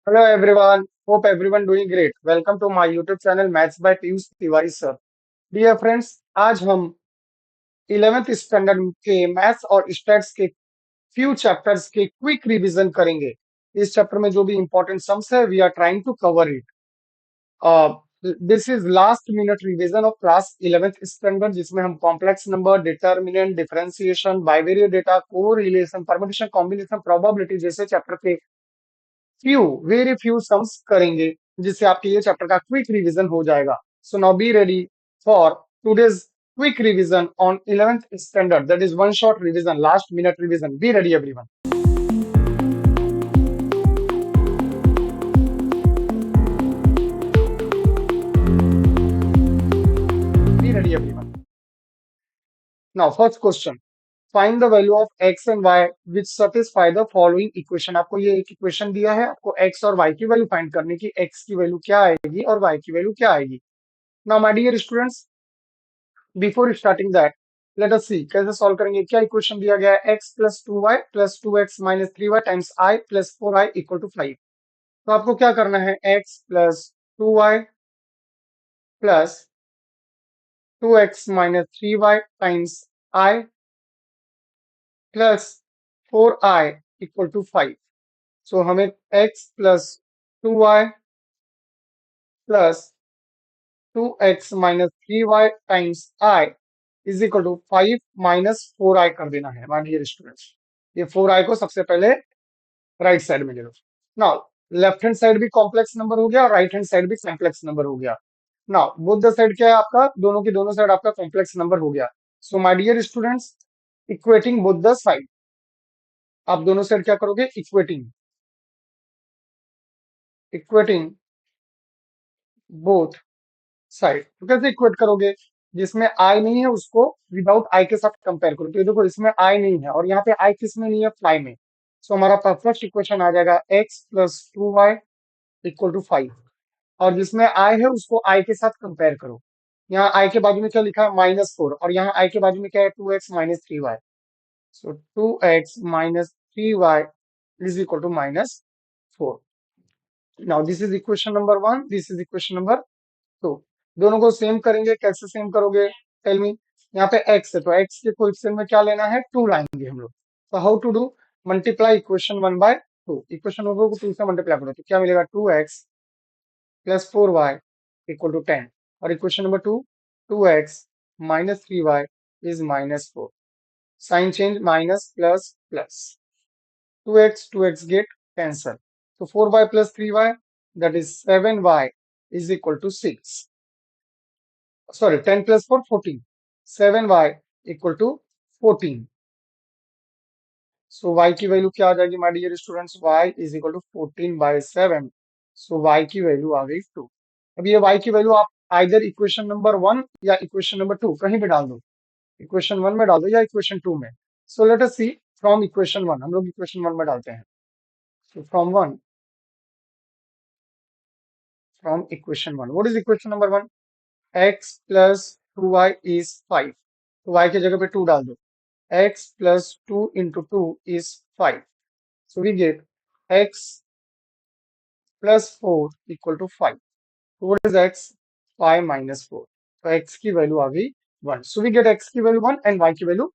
Hello everyone. Hope everyone doing great. Welcome to my YouTube channel Maths by Piyush Tiwari sir. Dear friends, आज हम 11th standard के maths और stats के few chapters के quick revision करेंगे। इस chapter में जो भी इंपॉर्टेंट सम्स है we are trying to cover it. This is last minute revision of class 11th standard जिसमें हम complex number, determinant, differentiation, bivariate data, correlation, permutation, combination, probability जैसे चैप्टर के फ्यू वेरी फ्यू सम्स करेंगे जिससे आपके ये chapter का quick revision हो जाएगा। So now be ready for today's quick revision on 11th standard, that is one shot revision, last minute revision. Be ready everyone, be ready everyone. Now first question, find the value of x and y which satisfy the following equation. आपको ये एक equation दिया है, आपको x और y की value find करनी की, x की वैल्यू क्या आएगी और y की वैल्यू क्या आएगी। Now my dear students, before starting that let us see कैसे सॉल्व करेंगे। क्या इक्वेशन दिया गया है, x plus 2y plus 2x minus 3y times i plus 4i equal to 5। तो आपको क्या करना है, x plus 2y plus 2x minus 3y times i plus 4i equal to 5। सो हमें x plus 2y plus 2x minus 3y times i is equal to 5 minus 4i कर देना है माय डियर स्टूडेंट्स। ये 4i को सबसे पहले right side में ले लो। नाउ लेफ्ट हैंड साइड भी कॉम्प्लेक्स नंबर हो गया और राइट हैंड साइड भी कॉम्प्लेक्स नंबर हो गया। नाउ बोथ द साइड क्या है आपका, दोनों की दोनों साइड आपका कॉम्प्लेक्स नंबर हो गया। So my dear students, equating both the side, आप दोनों साइड क्या करोगे, इक्वेटिंग, इक्वेटिंग बोथ साइड। तो कैसे इक्वेट करोगे, जिसमें आई नहीं है उसको विदाउट आई के साथ कंपेयर करो। तो ये देखो इसमें आई नहीं है और यहाँ पे आई किस में नहीं है, फाइव में। सो हमारा फर्स्ट इक्वेशन आ जाएगा x plus 2y equal to 5। और जिसमें आई है उसको आई के साथ कंपेयर करो। यहाँ आई के बाजू में क्या लिखा है, -4, और यहाँ आई के बाजू में क्या है, 2x minus 3y। So 2x minus 3y is equal to -4। Now this is equation number 1, this is equation number 2। दोनों को सेम करेंगे, कैसे सेम करोगे, टेल मी। यहाँ पे x है तो x के कोएफिशिएंट में क्या लेना है, 2 लाएंगे हम लोग। तो how to do, multiply equation 1 by 2, equation 1 को 2 से मल्टीप्लाई करो तो क्या मिलेगा, 2x plus 4y equal to 10। और equation number 2, 2x minus 3y is -4। Sign change, minus plus plus, 2x get cancel। So 4y plus 3y, that is 7y is equal to 6। Sorry, 10 plus 4, 14। 7y equal to 14। So y की value क्या आ जाएगी my dear students, y is equal to 14/7। So y की value आ गई 2। अब ये y की वैल्यू आप आइदर इक्वेशन नंबर 1 या इक्वेशन नंबर 2 कहीं भी डाल दो, इक्वेशन 1 में डाल दो या इक्वेशन 2 में। So let us see from equation 1, हम लोग इक्वेशन 1 में डालते हैं। So from equation 1, what is equation number 1, x plus 2y is 5। तो y की जगह पे 2 डाल दो, x plus 2 into 2 is 5। So we get x plus 4 equal to 5। So what is x, 5 minus 4। तो x की वैल्यू आ गई 1। So we get x की वैल्यू 1 and y की वैल्यू।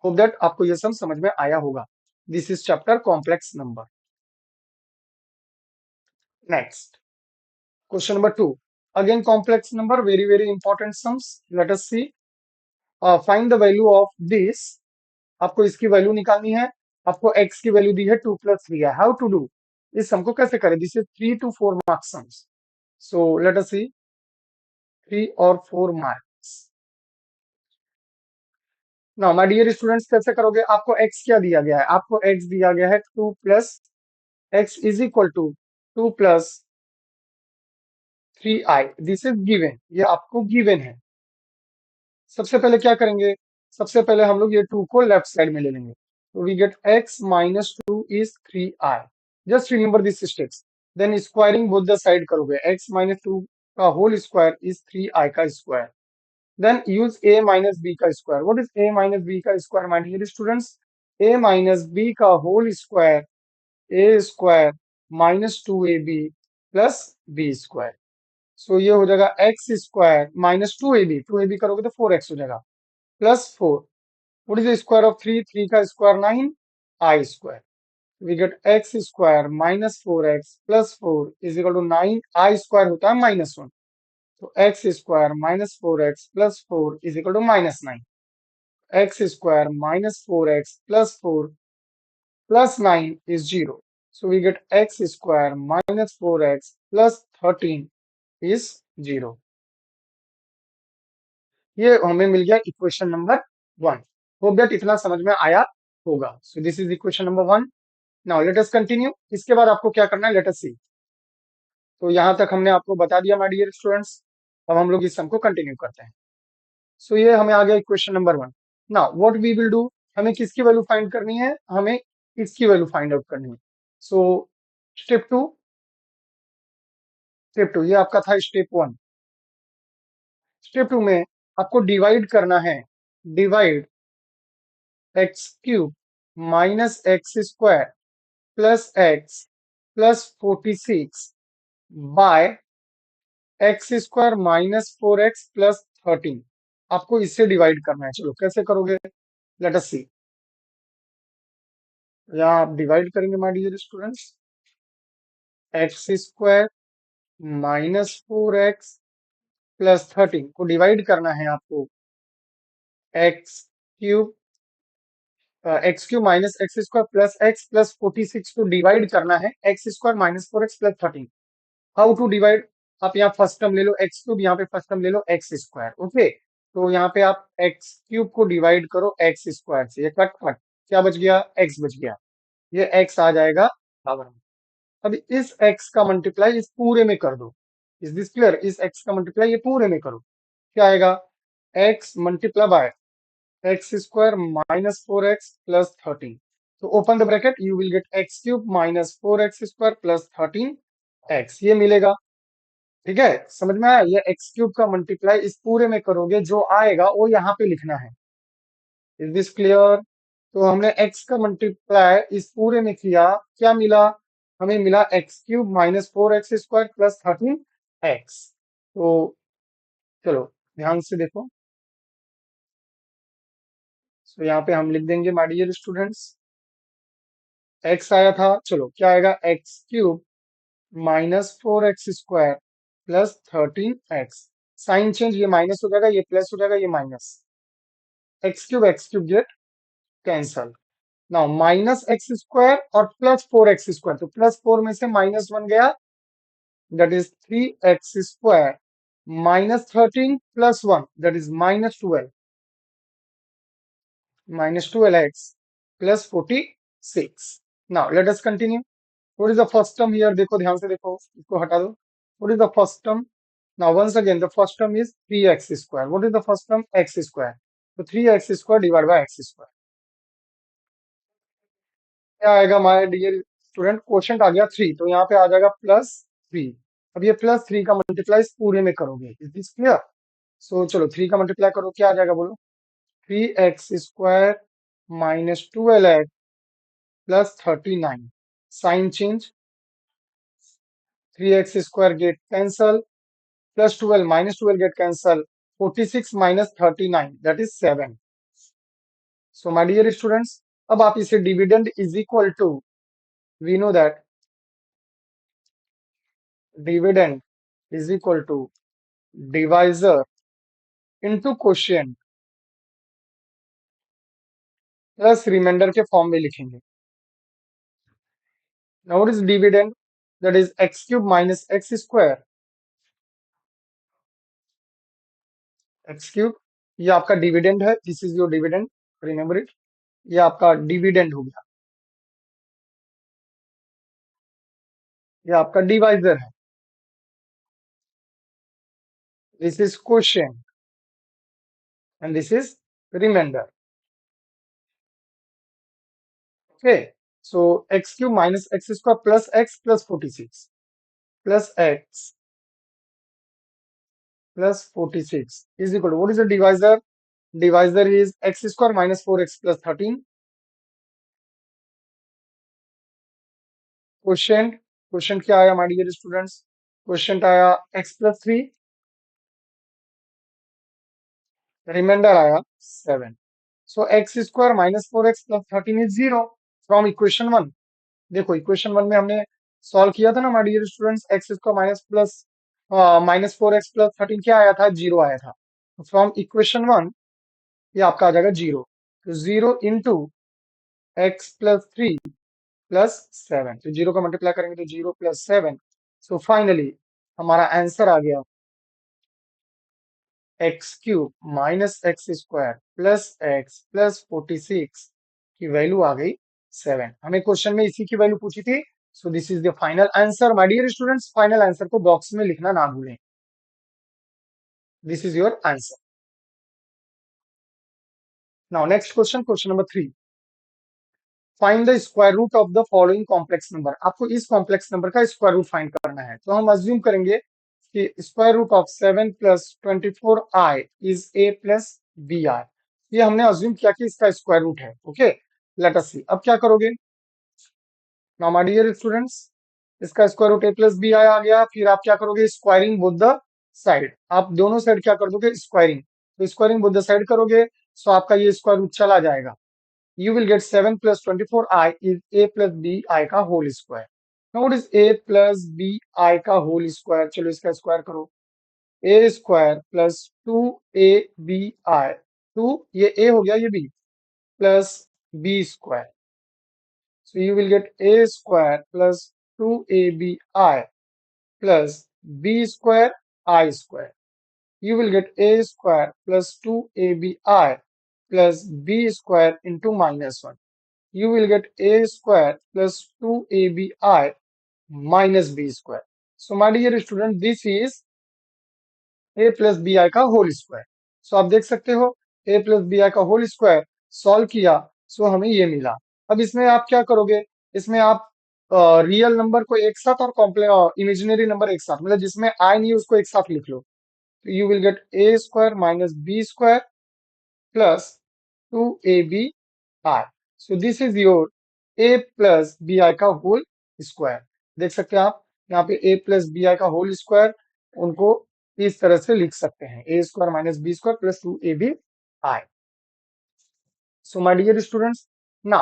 होप दैट आपको ये सब समझ में आया होगा। This is chapter complex number. Next question number 2, again complex number, very very important sums. Let us see, find the value of this. आपको इसकी वैल्यू निकालनी है। आपको x की वैल्यू दी है 2 प्लस 3 है। हाउ टू डू, इस सम को कैसे करें, this is 3 to 4 marks sums. So let us see 3 और 4 marks. Now my dear students, कैसे करोगे, आपको x क्या दिया गया है, आपको x दिया गया है 2 plus x is equal to 2 plus 3i। This is given, ये आपको गिवन है। सबसे पहले क्या करेंगे, सबसे पहले हम लोग ये 2 को लेफ्ट साइड में ले लेंगे। तो we get x minus 2 is 3i। Just remember this steps, then squaring both the side करोगे, x माइनस 2 का होल स्क्वायर इज 3i का square. Then use a minus b का square. What is a minus b का square my dear students, a minus b का whole square, a square -2ab plus b square. So ये हो जाएगा x square -2ab, 2ab करोगे तो 4x हो जाएगा, plus 4। What is the square of 3? 3 का square 9, i square. We get x square -4x plus 4 is equal to 9, i square होता है -1। तो x square -4x plus 4 is equal to -9। X square -4x plus 4 plus 9 is 0. So we get x square minus 4x plus 13 is 0. ये हमें मिल गया equation number 1। Hope that इतना समझ में आया होगा। सो this is equation number 1। Now let us continue. इसके बाद आपको क्या करना है, लेट अस सी। तो यहां तक हमने आपको बता दिया माय डियर स्टूडेंट्स। अब हम लोग इस सम को कंटिन्यू करते हैं। सो ये हमें आ गया equation number 1। Now what we will do, हमें किसकी वैल्यू फाइंड करनी है, हमें इसकी वैल्यू फाइंड आउट करनी है। सो स्टेप टू, ये आपका था स्टेप 1। स्टेप 2 में आपको डिवाइड करना है। Divide x cube minus x square plus x plus 46 by x square -4x plus 13। आपको इससे डिवाइड करना है। चलो कैसे करोगे, लेट अस सी। यहाँ आप डिवाइड करेंगे my dear students, x square -4x plus 13 को डिवाइड करना है आपको x cube x cube minus x square plus 46 को डिवाइड करना है x square -4x plus 13। How to divide, आप यहाँ फर्स्ट टर्म ले लो एक्स क्यूब, यहाँ पे फर्स्ट टर्म ले लो एक्स स्क्वायर। ओके, तो यहाँ पे आप एक्स क्यूब को डिवाइड करो एक्स स्क्वायर से, ये कट कट क्या बच गया, एक्स बच गया। ये एक्स आ जाएगा बराबर में। अब इस एक्स का मल्टीप्लाई इस पूरे में कर दो। Is this clear? इस एक्स का मल्टीप्लाई ये पूरे में करो, क्या आएगा, x multiply by x square -4x plus 13। तो open the bracket, you will get x cube -4x square plus 13x, ये मिलेगा। ठीक है, समझ में आया? ये एक्स क्यूब का मल्टीप्लाई इस पूरे में करोगे, जो आएगा वो यहाँ पे लिखना है। Is this clear? तो हमने x का मल्टीप्लाई इस पूरे में किया, क्या मिला, हमें मिला x cube -4x square plus 13x। तो चलो ध्यान से देखो। तो यहाँ पे हम लिख देंगे माय डियर स्टूडेंट्स, x आया था, चलो क्या आएगा, x cube -4x square plus 13x। Sign change, ये माइनस हो जाएगा, ये प्लस हो जाएगा, ये minus, x cube get cancel. Now minus x square और प्लस 4x स्क्वायर, तो प्लस 4 में से -1 गया, that is 3x square -13 plus 1 that is -12, -12x plus 46। Now let us continue. What is the first term here, देखो ध्यान से देखो, इसको हटा दो। What is the first term, now once again the first term is 3x square. What is the first term, x square. तो 3x square divide by x square, क्या आएगा हमारे डियर स्टूडेंट, क्वोशंट आ गया 3, तो यहाँ पे आ जाएगा +3। अब ये +3 का मल्टीप्लाई इस पूरे में करोगे, इज दिस क्लियर? सो चलो 3 का मल्टीप्लाई करो, क्या आ जाएगा बोलो, 3x square -12x plus 39। Sign change, 3x square get cancel, plus 12 -12 get cancel, 46 minus 39 that is 7। So my dear students, अब आप इसे dividend is equal to, we know that dividend is equal to divisor into quotient plus remainder के form में लिखेंगे। Now what is dividend, that is x cube minus x square, x cube, ये आपका dividend है, this is your dividend, remember it, ये आपका dividend हो गया, ये आपका डिवाइजर है, this is quotient and this is remainder. Okay, so x cube minus x square plus x plus 46 plus x plus 46 is equal to, what is the divisor? Divisor is x square minus 4x plus 13. Quotient question क्या आया my dear students? Question आया x+3, remainder आया 7। So x square minus 4x+13 is 0 from equation 1। देखो equation 1 में हमने solve किया था ना my dear students, x square -4x+13 क्या आया था? 0 आया था। फ्रॉम इक्वेशन 1 ये आपका आ जाएगा 0। तो 0 इंटू x+3 +7, तो 0 का मल्टीप्लाई करेंगे तो 0 + 7। सो फाइनली हमारा आंसर आ गया x³ minus x square plus x plus 46 की वैल्यू आ गई 7। हमें क्वेश्चन में इसी की वैल्यू पूछी थी। So this is the final answer my dear students. Final answer को बॉक्स में लिखना ना भूलें। This is your answer. Now next question, question number 3। Find the square root of the following complex number. आपको इस complex number का square root find करना है। तो हम अज्यूम करेंगे कि square root of 7 + 24i is a + bi। ये हमने अज्यूम किया कि इसका स्क्वायर रूट है। ओके, लेट अस सी। अब क्या करोगे? नाउ माय डियर स्टूडेंट्स, इसका स्क्वायर रूट a + bi आ गया। फिर आप क्या करोगे? Squaring both the side. आप दोनों साइड क्या कर दोगे? स्क्वायरिंग। तो स्क्वायरिंग बोथ द साइड करोगे, सो आपका ये स्क्वायर रूट चला जाएगा। You will get 7 + 24i is a + bi का whole square. Now what is a + bi का होल स्क्वायर? चलो इसका स्क्वायर करो। a स्क्वायर प्लस 2abi, 2 ये a हो गया, ये b, plus b square. So you will get a square plus 2abi plus b square I square. You will get a square plus 2abi plus b square into -1। You will get a square plus 2abi minus b square. So my dear student, this is a plus bi का whole square. सो आप देख सकते हो a plus bi का whole square solve किया, सो हमें ये मिला। अब इसमें आप क्या करोगे? इसमें आप रियल नंबर को एक साथ और इमेजिनरी नंबर एक साथ, मतलब जिसमें आई नहीं है उसको एक साथ लिख लो। तो you will get a square minus b square plus 2abi। So this is your a plus b i का होल स्क्वायर। देख सकते हैं आप यहाँ पे a प्लस बी आई का होल स्क्वायर, उनको इस तरह से लिख सकते हैं, a square minus b square plus 2abi। So my dear students, ना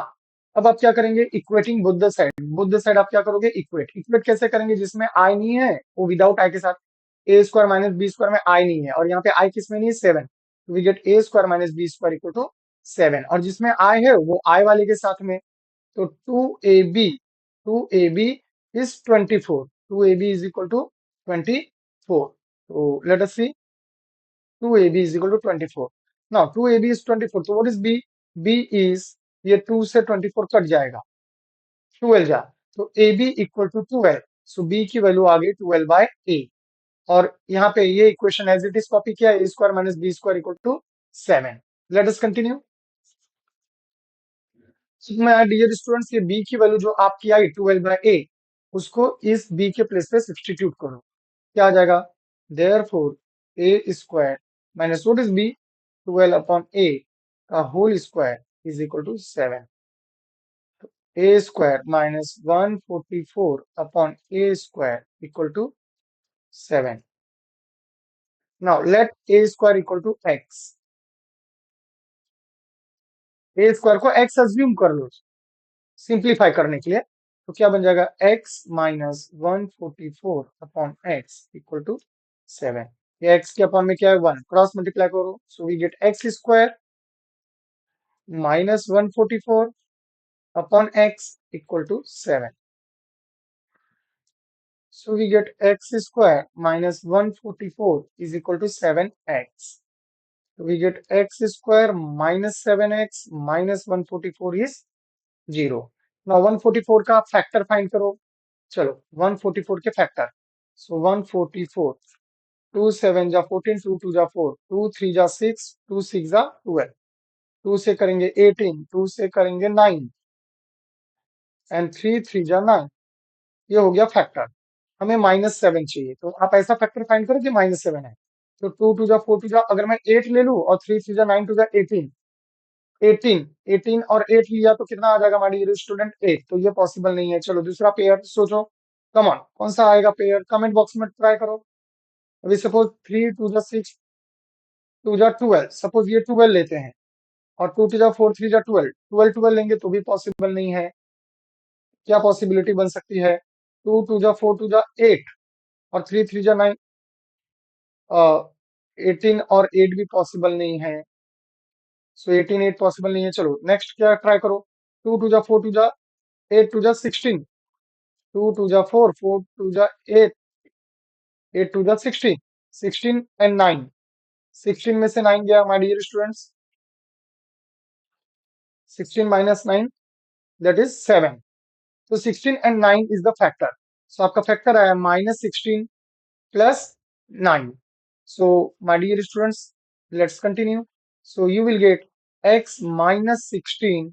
अब आप क्या करेंगे? Equating both the side. Both the side आप क्या करोगे? इक्वेट। इक्वेट कैसे करेंगे? जिसमें आई नहीं है वो विदाउट आई के साथ। ए स्क्वायर माइनस बी स्क्वायर में आई नहीं है और यहाँ पे आई किस में नहीं है? 7। तो we get a square minus b square equal to 7, और जिसमें आई है वो आई वाले के साथ में। तो 2ab is 24। 2ab is equal to 24। तो let us see, 2ab is equal to 24. Now 2ab is 24. So what is b? b is, ये 2 से 24 कट जाएगा, 12 जा। तो ab equal to 12। So b की वैल्यू आ गई 12 बाय a। और यहाँ पे ये equation as it is copy किया, a square minus b square equal to 7। Let us continue. My dear students, ये b की वैल्यू जो आपकी आई 12 बाय a, उसको इस b के प्लेस पे सब्स्टिट्यूट करो। क्या आ जाएगा? Therefore a square minus what is b? 12 upon a का whole square is equal to 7। A square minus 144 upon a square equal to 7। Now let a square equal to x. A square को x assume कर लो simplify करने के लिए। तो क्या बन जाएगा? X minus 144 upon x equal to 7। ये एक्स के अपॉन में क्या है? 1, क्रॉस मल्टीप्लाई करो, so we get x square minus 144 upon x equal to 7. So we get x square minus 144 is equal to 7x. So we get x square minus 7x minus 144 is 0. Now 144 का factor find करो। चलो 144 के factor. So 144, 2 7 जा 14, 2 2 जा 4, 2 3 जा 6, 2 6 जा 12, 2 से करेंगे 18, 2 से करेंगे 9 एंड 3 3 जा 9। ये हो गया फैक्टर। हमें -7 चाहिए, तो आप ऐसा फैक्टर फाइंड करो कि -7 है। तो 2 2 जा 4 2 जा, अगर मैं 8 ले लूं और 3 3 जा 9 2 जा 18, 18 और 8 लिया तो कितना आ जाएगा हमारी स्टूडेंट? 8। तो ये पॉसिबल नहीं है। चलो दूसरा पेयर सोचो। कम ऑन, कौन सा आएगा पेयर, कमेंट बॉक्स में ट्राई करो। अभी सपोज 3 2 6 2 12, सपोज ये 12 लेते हैं, और 2 4 3 12, 12 लेंगे तो भी पॉसिबल नहीं है। क्या पॉसिबिलिटी बन सकती है, 2 2 4 2 8, और 3 3 9, 18 और 8 भी पॉसिबल नहीं है। सो 18 8 पॉसिबल नहीं है। चलो नेक्स्ट क्या ट्राई करो, 2 2 4 2 8 2 4 4 8 8 16 एंड 9, 16 में से 9 गया my dear students, 16 minus 9 that is 7। तो 16 एंड 9 इज द फैक्टर। सो आपका फैक्टर आया -16 plus 9. So, my dear students, let's continue. So, you will get x minus 16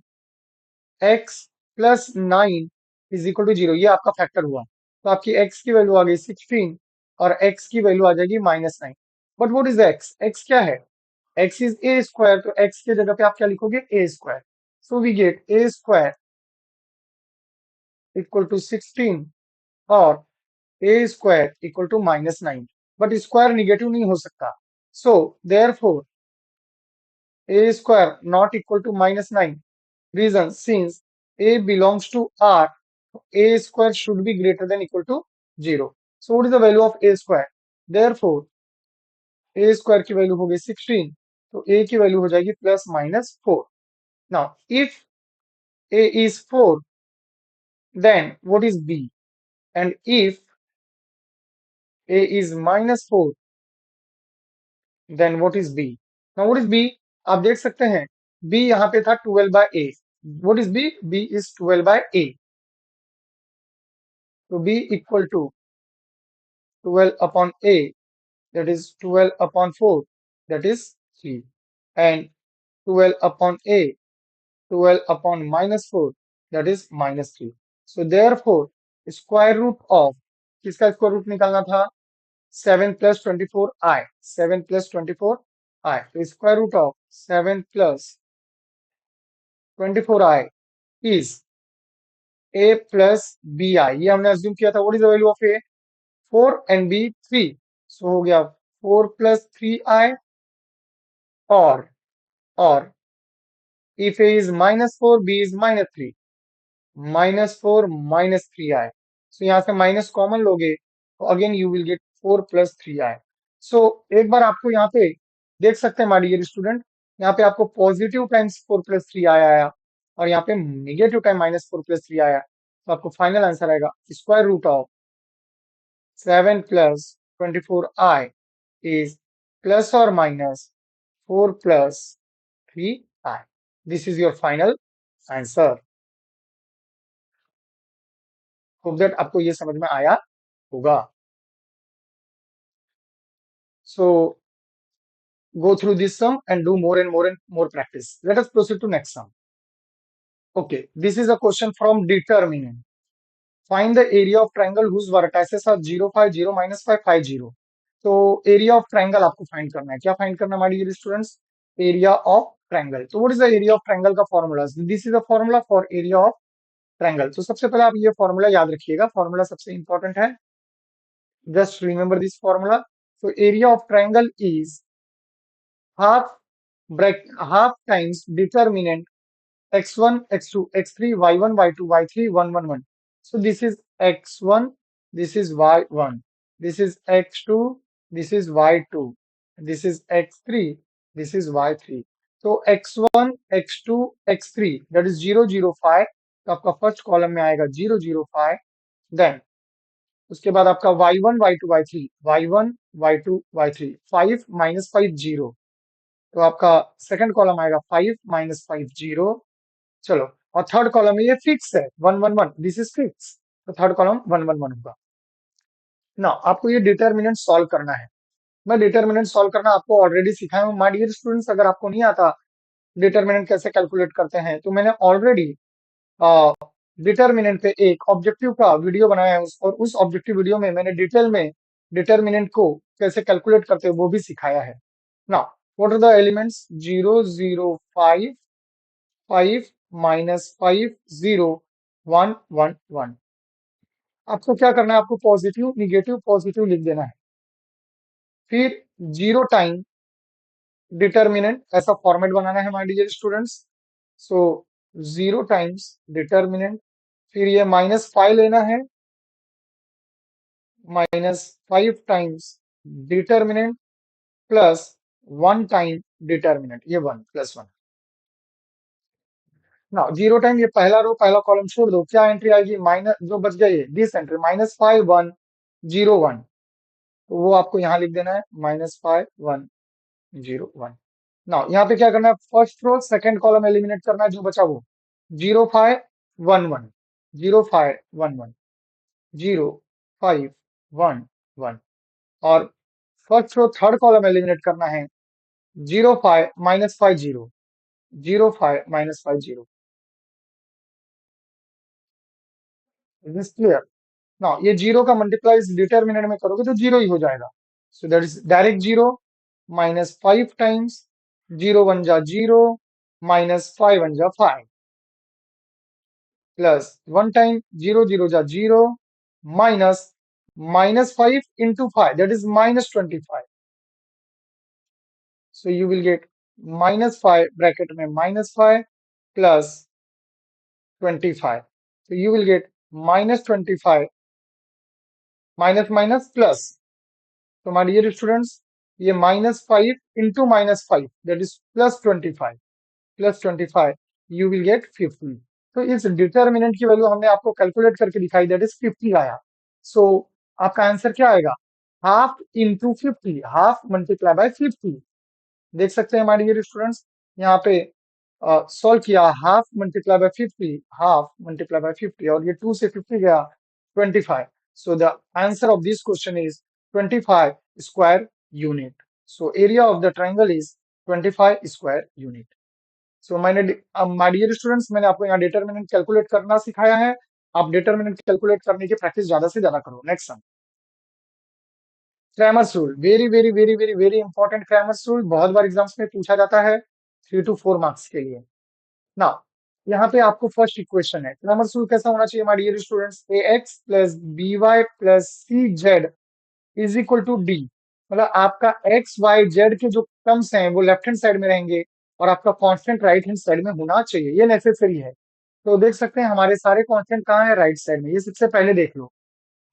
x plus 9 is equal to 0. ये आपका फैक्टर हुआ। तो आपकी x की वैल्यू आ गई 16 और x की वैल्यू आ जाएगी -9। But what is x? x क्या है? x इज a स्क्वायर, तो x के जगह पे आप क्या लिखोगे? a square. So we get a square equal to 16 और a square equal to -9। But square negative नहीं हो सकता। So therefore a square not equal to -9। Reason, since a belongs to R, a square should be greater than equal to 0। So what is the value of a square? Therefore a square की value होगी 16, तो a की value हो जाएगी +-4। Now if a is 4, then what is b? And if a is -4, then what is b? Now what is b? आप देख सकते हैं बी यहाँ पे था 12/a। What is b? B is 12/a। तो b equal to 12/a, that is 12/4, that is 3, and 12/a, 12/-4, that is -3। so therefore square root of, किसका square root निकालना था? 7 + 24i, 7 + 24i। तो square root of 7 + 24i is a plus bi। ये हमने assume किया था। What is the value of A? 4 and b 3। सो हो गया 4 + 3i, और if a is -4, b is -3, -4 -3i। सो यहाँ से माइनस कॉमन लोगे तो again you will gate 4 + 3i। सो एक बार आपको यहाँ पे देख सकते हैं माय डियर स्टूडेंट, यहाँ पे आपको पॉजिटिव टाइम्स 4 + 3i आया, और यहाँ पे नेगेटिव टाइम -4 + 3 आया। तो आपको फाइनल आंसर आएगा square root of 7 + 24i is ±4 + 3i। This is your final answer। Hope that आपको ये समझ में आया होगा। So go through this sum and do more and more and more practice. Let us proceed to next sum. Okay, this is a question from determinant. Find the area of triangle whose vertices are 0 5 0 -5 5 0। तो area of triangle आपको find करना है। क्या find करना है my dear students? Area of triangle. तो what is the area of triangle का formula? This is the formula for area of triangle. तो सबसे पहले आप ये फॉर्मूला याद रखिएगा, फॉर्मूला सबसे इंपॉर्टेंट है। Just remember this formula. तो area of triangle is half half times determinant x1 x2 x3 y1 y2 y3 1 1 1। So this is x1, this is y1, this is x2, this is y2, this is x3, this is y3। तो x1 x2 x3 that is 0 0 5, तो आपका first column में आएगा 0 0 5। Then उसके बाद आपका y1 y2 y3 y1 y2 y3 5 -5 0। तो आपका सेकंड कॉलम आएगा 5 -5 0। चलो, और थर्ड कॉलम में ये फिक्स है 1 1 1, दिस इज फिक्स, तो थर्ड कॉलम 1 1 1 होगा ना। आपको ये डिटर्मिनेंट सॉल्व करना है। मैं डिटर्मिनेंट सॉल्व करना आपको ऑलरेडी सिखाया हूँ माय डियर स्टूडेंट्स। अगर आपको नहीं आता डिटर्मिनेंट कैसे कैलकुलेट करते हैं, तो मैंने ऑलरेडी डिटर्मिनेंट पे एक ऑब्जेक्टिव का वीडियो बनाया है, और उस ऑब्जेक्टिव वीडियो में मैंने डिटेल में डिटर्मिनेंट को कैसे कैलकुलेट करते हैं वो भी सिखाया है ना। What are the elements? 0 0 5 5 -5 0 1 1 1। आपको क्या करना है, आपको पॉजिटिव निगेटिव पॉजिटिव लिख देना है। फिर जीरो टाइम डिटर्मिनेंट ऐसा फॉर्मेट बनाना है my dear students. So zero times determinant, फिर ये -5 लेना है, -5 times determinant plus 1 time determinant, ये 1 प्लस 1 ना। जीरो टाइम ये पहला रो पहला कॉलम छोड़ दो, क्या एंट्री आएगी, माइनस जो बच गई है दिस एंट्री -5 1 0 1, तो वो आपको यहाँ लिख देना है -5 1 0 1। ना यहाँ पे क्या करना है, first row second column eliminate करना है, जो बचा वो 0 5 1 1, 0 5 1 1, 0 5 1 1, और first row third column eliminate करना है 0 5 -5 0, 0 5 -5 0। Is this clear? ना ये जीरो का मल्टीप्लाई इस डिटरमिनेंट में करोगे तो जीरो ही हो जाएगा। So that is direct zero, -5 times 0 1 जा 0, -5 1 जा 5, प्लस 1 टाइम 0 0 जा 0, minus -5 into 5, that is -25. So you will get -5 bracket में -5 plus 25. So you will get -25 minus minus plus. तो माय डियर स्टूडेंट्स, ये -5 into -5, that is +25, +25, you will get 50। तो इस determinant की value हमने आपको कैलकुलेट करके दिखाई, दैट इज 50 आया। सो आपका आंसर क्या आएगा, half into 50, half multiply by 50। देख सकते हैं हमारे डियर स्टूडेंट्स, यहाँ पे सॉल्व किया, half multiply by 50, half multiply by 50, और ये 2 से 50 गया 25। So the answer of this question is 25 square unit. So area of the triangle is 25 square unit. So मैंने माय डियर स्टूडेंट्स, मैंने आपको यहाँ डिटरमिनेंट कैलकुलेट करना सिखाया है। आप डिटरमिनेंट कैलकुलेट करने की प्रैक्टिस ज्यादा से ज्यादा करो। Next sum, Cramer's rule, very very very very very important Cramer's rule, बहुत बार एग्जाम्स में पूछा जाता है 3 to 4 मार्क्स के लिए ना। यहाँ पे आपको फर्स्ट इक्वेशन है, क्रैमर्स रूल कैसा होना चाहिए my dear students, ax plus by plus cz is equal to D. मतलब आपका एक्स वाई जेड के जो टर्म्स हैं वो लेफ्ट हैंड साइड में रहेंगे, और आपका कांस्टेंट राइट हैंड साइड में होना चाहिए, ये नेसेसरी है। तो देख सकते हैं हमारे सारे कांस्टेंट कहाँ है, राइट साइड में, ये सबसे पहले देख लो।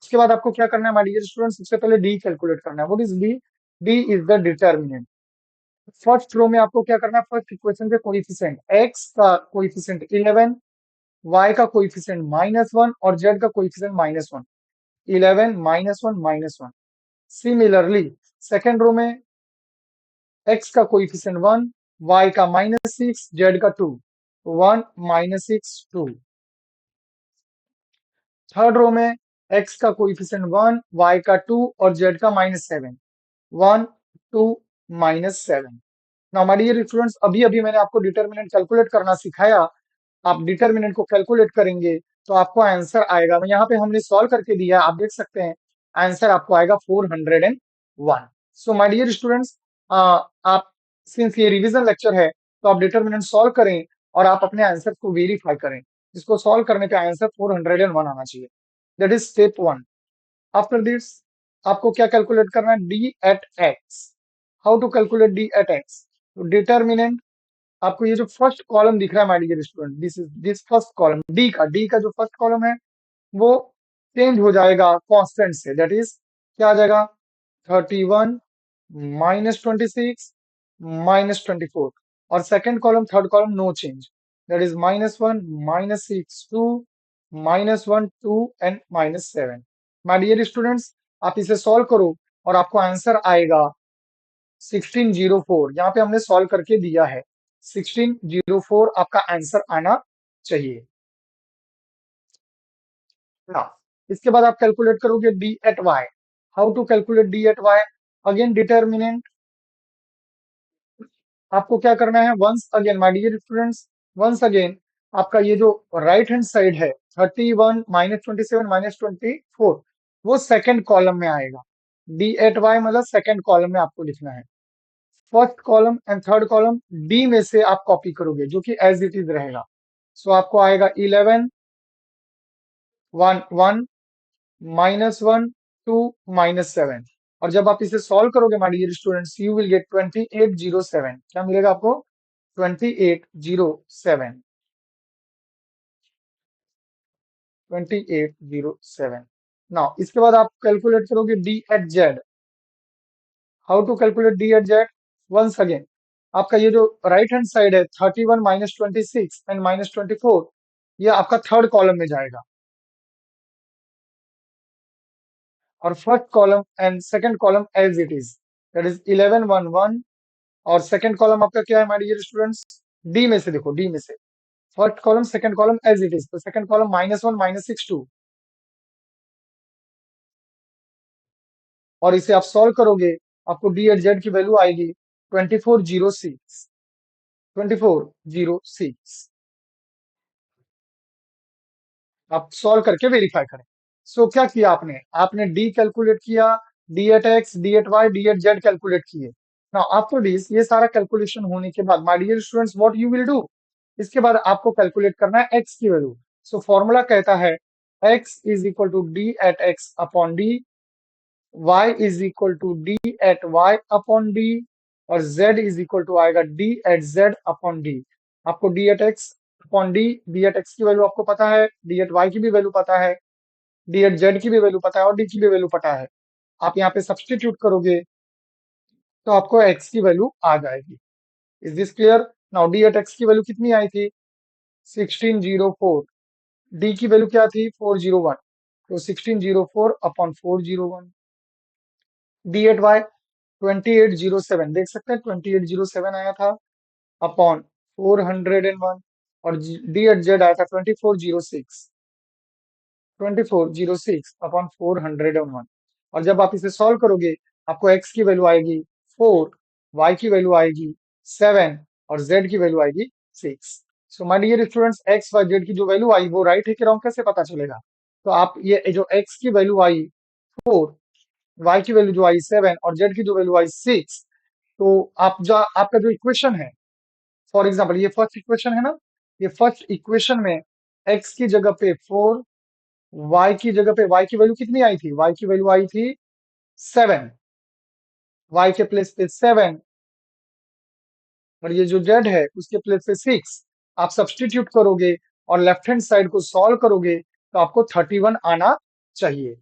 उसके बाद आपको क्या करना है माय डियर स्टूडेंट, सबसे पहले डी कैलकुलेट करना है। What is D, D is the determinant. First row में आपको क्या करना है, फर्स्ट इक्वेशन के कोएफिशिएंट, एक्स का कोएफिशिएंट 11, वाई का कोएफिशिएंट -1 और जेड का कोएफिशिएंट -1, 11 -1 -1। सिमिलरली सेकेंड रो में एक्स का कोएफिशिएंट 1, वाई का -6, जेड का 2, 1 -6 2। थर्ड रो में एक्स का कोएफिशिएंट 1, वाई का 2 और जेड का -7, 1 2 -7। नाउ माय डियर स्टूडेंट्स, अभी अभी मैंने आपको डिटरमिनेंट कैलकुलेट करना सिखाया। आप डिटरमिनेंट को कैलकुलेट करेंगे तो आपको आंसर आएगा, यहाँ पे हमने सॉल्व करके दिया है, आप देख सकते हैं आंसर आपको आएगा 401। सो माय डियर स्टूडेंट्स, आप सिंस ये रिवीजन लेक्चर है तो आप डिटरमिनेंट सॉल्व करें और आप अपने आंसर को वेरीफाई करें। इसको सॉल्व करने पे आंसर 401 आना चाहिए, that is step 1। After this आपको क्या कैलकुलेट करना है, D at X. How to calculate D at X, तो डिटरमिनेंट, आपको ये जो फर्स्ट कॉलम दिख रहा है my dear student, this is this first column, D का जो फर्स्ट कॉलम है वो चेंज हो जाएगा कांस्टेंट से, दैट इज क्या आ जाएगा, 31 -26 -24, और second column third column no change, that is -1 -6 2 -1 2 and -7। My dear students, आप इसे सॉल्व करो और आपको आंसर आएगा 1604। यहाँ पे हमने सॉल्व करके दिया है 1604 आपका आंसर आना चाहिए ना। इसके बाद आप कैलकुलेट करोगे D at Y. How to calculate D at Y, again determinant, आपको क्या करना है, once again my dear students, once again आपका ये जो राइट हैंड साइड है 31 -27 -24, वो सेकंड कॉलम में आएगा। डी एट वाई मतलब सेकंड कॉलम में आपको लिखना है। First column and third column D में से आप कॉपी करोगे, जो कि एज इट इज रहेगा। सो आपको आएगा 11 1 1 -1 टू -7। और जब आप इसे सॉल्व करोगे my dear students, you will get 2807। क्या मिलेगा आपको? 2807। 2807। नाउ इसके बाद आप कैलकुलेट करोगे D at Z. How to calculate D at Z? Once again, आपका ये जो राइट हैंड साइड है 31 -26 एंड -24, ये आपका थर्ड कॉलम में जाएगा। और first column and second column as it is, that is 1111। और सेकंड कॉलम आपका क्या है माय डियर स्टूडेंट्स? डी में से देखो, डी में से first column second column as it is, तो सेकंड कॉलम -1 -62। और इसे आप सॉल्व करोगे, आपको डी एट जेड की वैल्यू आएगी 2406। 2406। आप सॉल्व करके वेरीफाई करें। सो क्या किया आपने? आपने डी कैलकुलेट किया, D at X, D at Y, D at Z calculate किए। नाउ आफ्टर दिस, ये सारा कैलकुलेशन होने के बाद my dear students, what you will do? इसके बाद आपको कैलकुलेट करना है एक्स की वैल्यू। सो फॉर्मूला कहता है x is equal to D at x upon D, y is equal to D at y upon D, और z इज इक्वल टू आएगा D at z upon D. आपको D at x upon D, D at x की value आपको पता है, D at Y की भी value पता है, डी एट जेड की भी वैल्यू पता है, और डी की भी वैल्यू पता है। आप यहाँ पे सब्सटीट्यूट करोगे तो आपको एक्स की वैल्यू आ जाएगी। Is this clear? Now D at x की वैल्यू कितनी आई थी? 1604। डी की वैल्यू क्या थी? 401। तो 1604 अपॉन 401। डी एट वाई 2807, देख सकते हैं 2807 आया था, अपॉन 401। और डी एट जेड आया था 2406। 2406 अपॉन 401। और जब आप इसे सॉल्व करोगे, आपको एक्स की वैल्यू आएगी 4, वाई की वैल्यू आएगी 7, और जेड की वैल्यू आएगी 6। So my dear students, X Y Z की जो वैल्यू आई वो राइट है कि रॉन्ग कैसे पता चलेगा? तो आप ये जो एक्स की वैल्यू आई 4, वाई की वैल्यू जो आई 7, और जेड की जो वैल्यू आई 6, तो आप जो आपका जो इक्वेशन है, फॉर एग्जाम्पल ये फर्स्ट इक्वेशन है ना, ये फर्स्ट इक्वेशन में एक्स की जगह पे 4, वाई की जगह पे वाई की वैल्यू कितनी आई थी? वाई की वैल्यू आई थी 7, वाई के प्लेस पे 7, और ये जो जेड है उसके प्लेस पे 6। आप सब्सटीट्यूट करोगे और लेफ्ट हैंड साइड को सॉल्व करोगे तो आपको 31 आना चाहिए।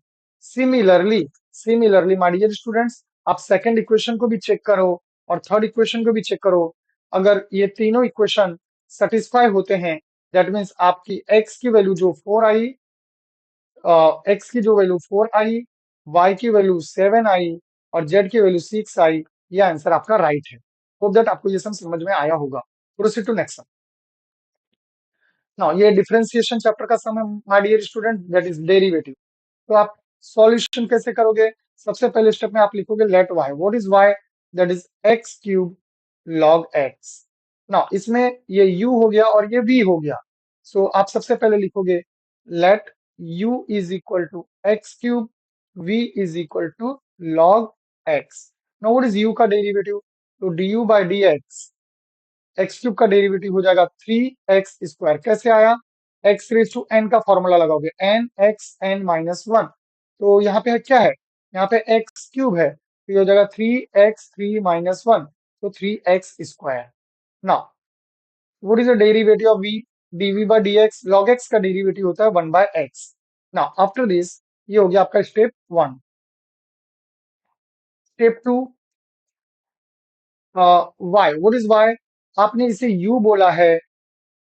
Similarly, similarly my dear students, आप सेकंड इक्वेशन को भी चेक करो और थर्ड इक्वेशन को भी चेक करो। अगर ये तीनों इक्वेशन सेटिस्फाई होते हैं, दैट मीन्स आपकी एक्स की वैल्यू जो 4 आई, एक्स की जो वैल्यू 4 आई, वाई की वैल्यू 7 आई, और जेड की वैल्यू 6 आई, ये आंसर आपका राइट है। होप दैट आपको ये सब समझ में आया होगा। Proceed to next. नाउ ये डिफरेंशिएशन चैप्टर का सम है my dear student, that is derivative. तो आप सॉल्यूशन कैसे करोगे? सबसे पहले स्टेप में आप लिखोगे let y, what is y? That is x cube log x। Now इसमें ये u हो गया और ये v हो गया। सो आप सबसे पहले लिखोगे let u is equal to x cube, v is equal to log x। Now what is u का डेरिवेटिव? तो du by dx, X cube का डेरिवेटिव हो जाएगा 3x²। कैसे आया? एक्स रेज टू एन का फॉर्मूला लगाओगे, N X N minus one. तो यहाँ पे क्या है? यहाँ पे एक्स क्यूब है, तो ये हो जाएगा 3x3 - 1, तो 3x²। Now what is the derivative of v? dv by dx, log x का डेरिवेटिव होता है 1/x। नाउ आफ्टर दिस, ये हो गया आपका step 1। Step 2, y, what is y? आपने इसे u बोला है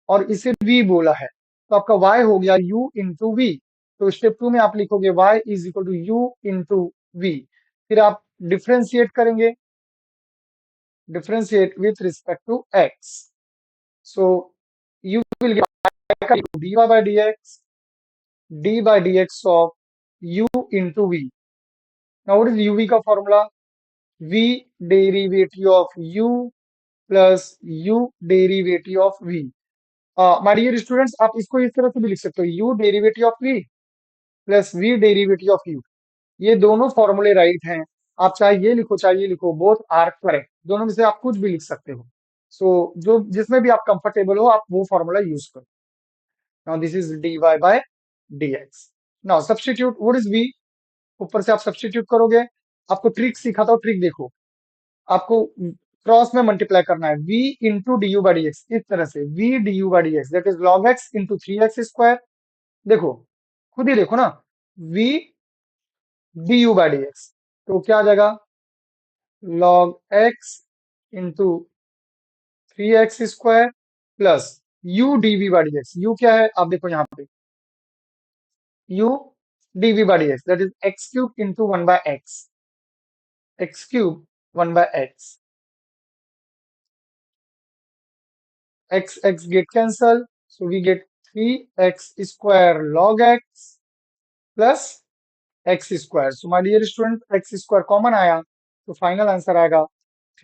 और इसे v बोला है, तो आपका y हो गया u इंटू वी। तो स्टेप 2 में आप लिखोगे y is equal to u into V. फिर आप डिफ्रेंशिएट करेंगे, differentiate with respect to x। So you will get dy by dx, d by dx of u into V. Now what is uv का formula? v derivative of u plus u derivative of v। My dear students, आप इसको इस तरह से भी लिख सकते हो, u derivative of v plus v derivative of u। ये दोनों फॉर्मूले राइट हैं। आप चाहे ये लिखो चाहे ये लिखो, बोथ आर करेक्ट। दोनों में से आप कुछ भी लिख सकते हो। सो जो जिसमें भी आप कंफर्टेबल हो, आप वो फॉर्मूला यूज करो। Now this is dy by dx। Now substitute what is v, ऊपर से आप सब्स्टिट्यूट करोगे। आपको ट्रिक सिखाता हूँ, ट्रिक देखो। आपको क्रॉस में मल्टीप्लाई करना है, v into D U by D X, इस तरह से v D U by D X that is log X into 3x square. देखो, खुद ही देखो ना, v D U by D X, तो क्या आ जाएगा, log X into 3x square plus u DV by D X. u क्या है आप देखो यहाँ पे, u DV by D X that is x cube into 1/x, x cube 1/x, x get cancel, so we get 3x square log x plus x square. So my dear student, x square common आया, तो final answer आएगा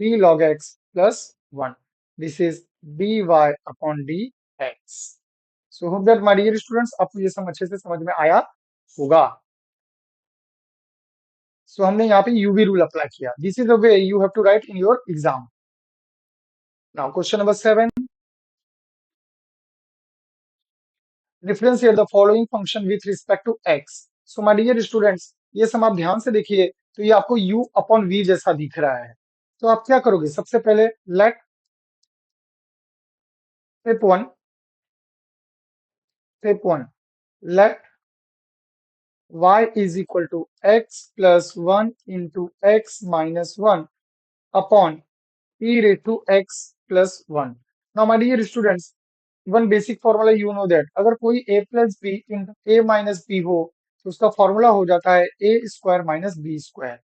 3 log x plus 1. This is dy upon dx. So hope that my dear students आपको ये सब अच्छे से समझ में आया होगा। So हमने यहाँ पे UV rule अप्लाई किया। This is the way you have to write in your exam. Now question number 7. Differentiate the following function with respect to x. So my dear students, ये सब आप ध्यान से देखिए, तो ये आपको u अपॉन v जैसा दिख रहा है। तो आप क्या करोगे, सबसे पहले let step one let y is equal to x plus 1 into x minus 1 upon e raised to x plus 1. Now my dear students, one basic formula you know that अगर कोई a plus b into a minus b हो, तो उसका formula हो जाता है a square minus b square,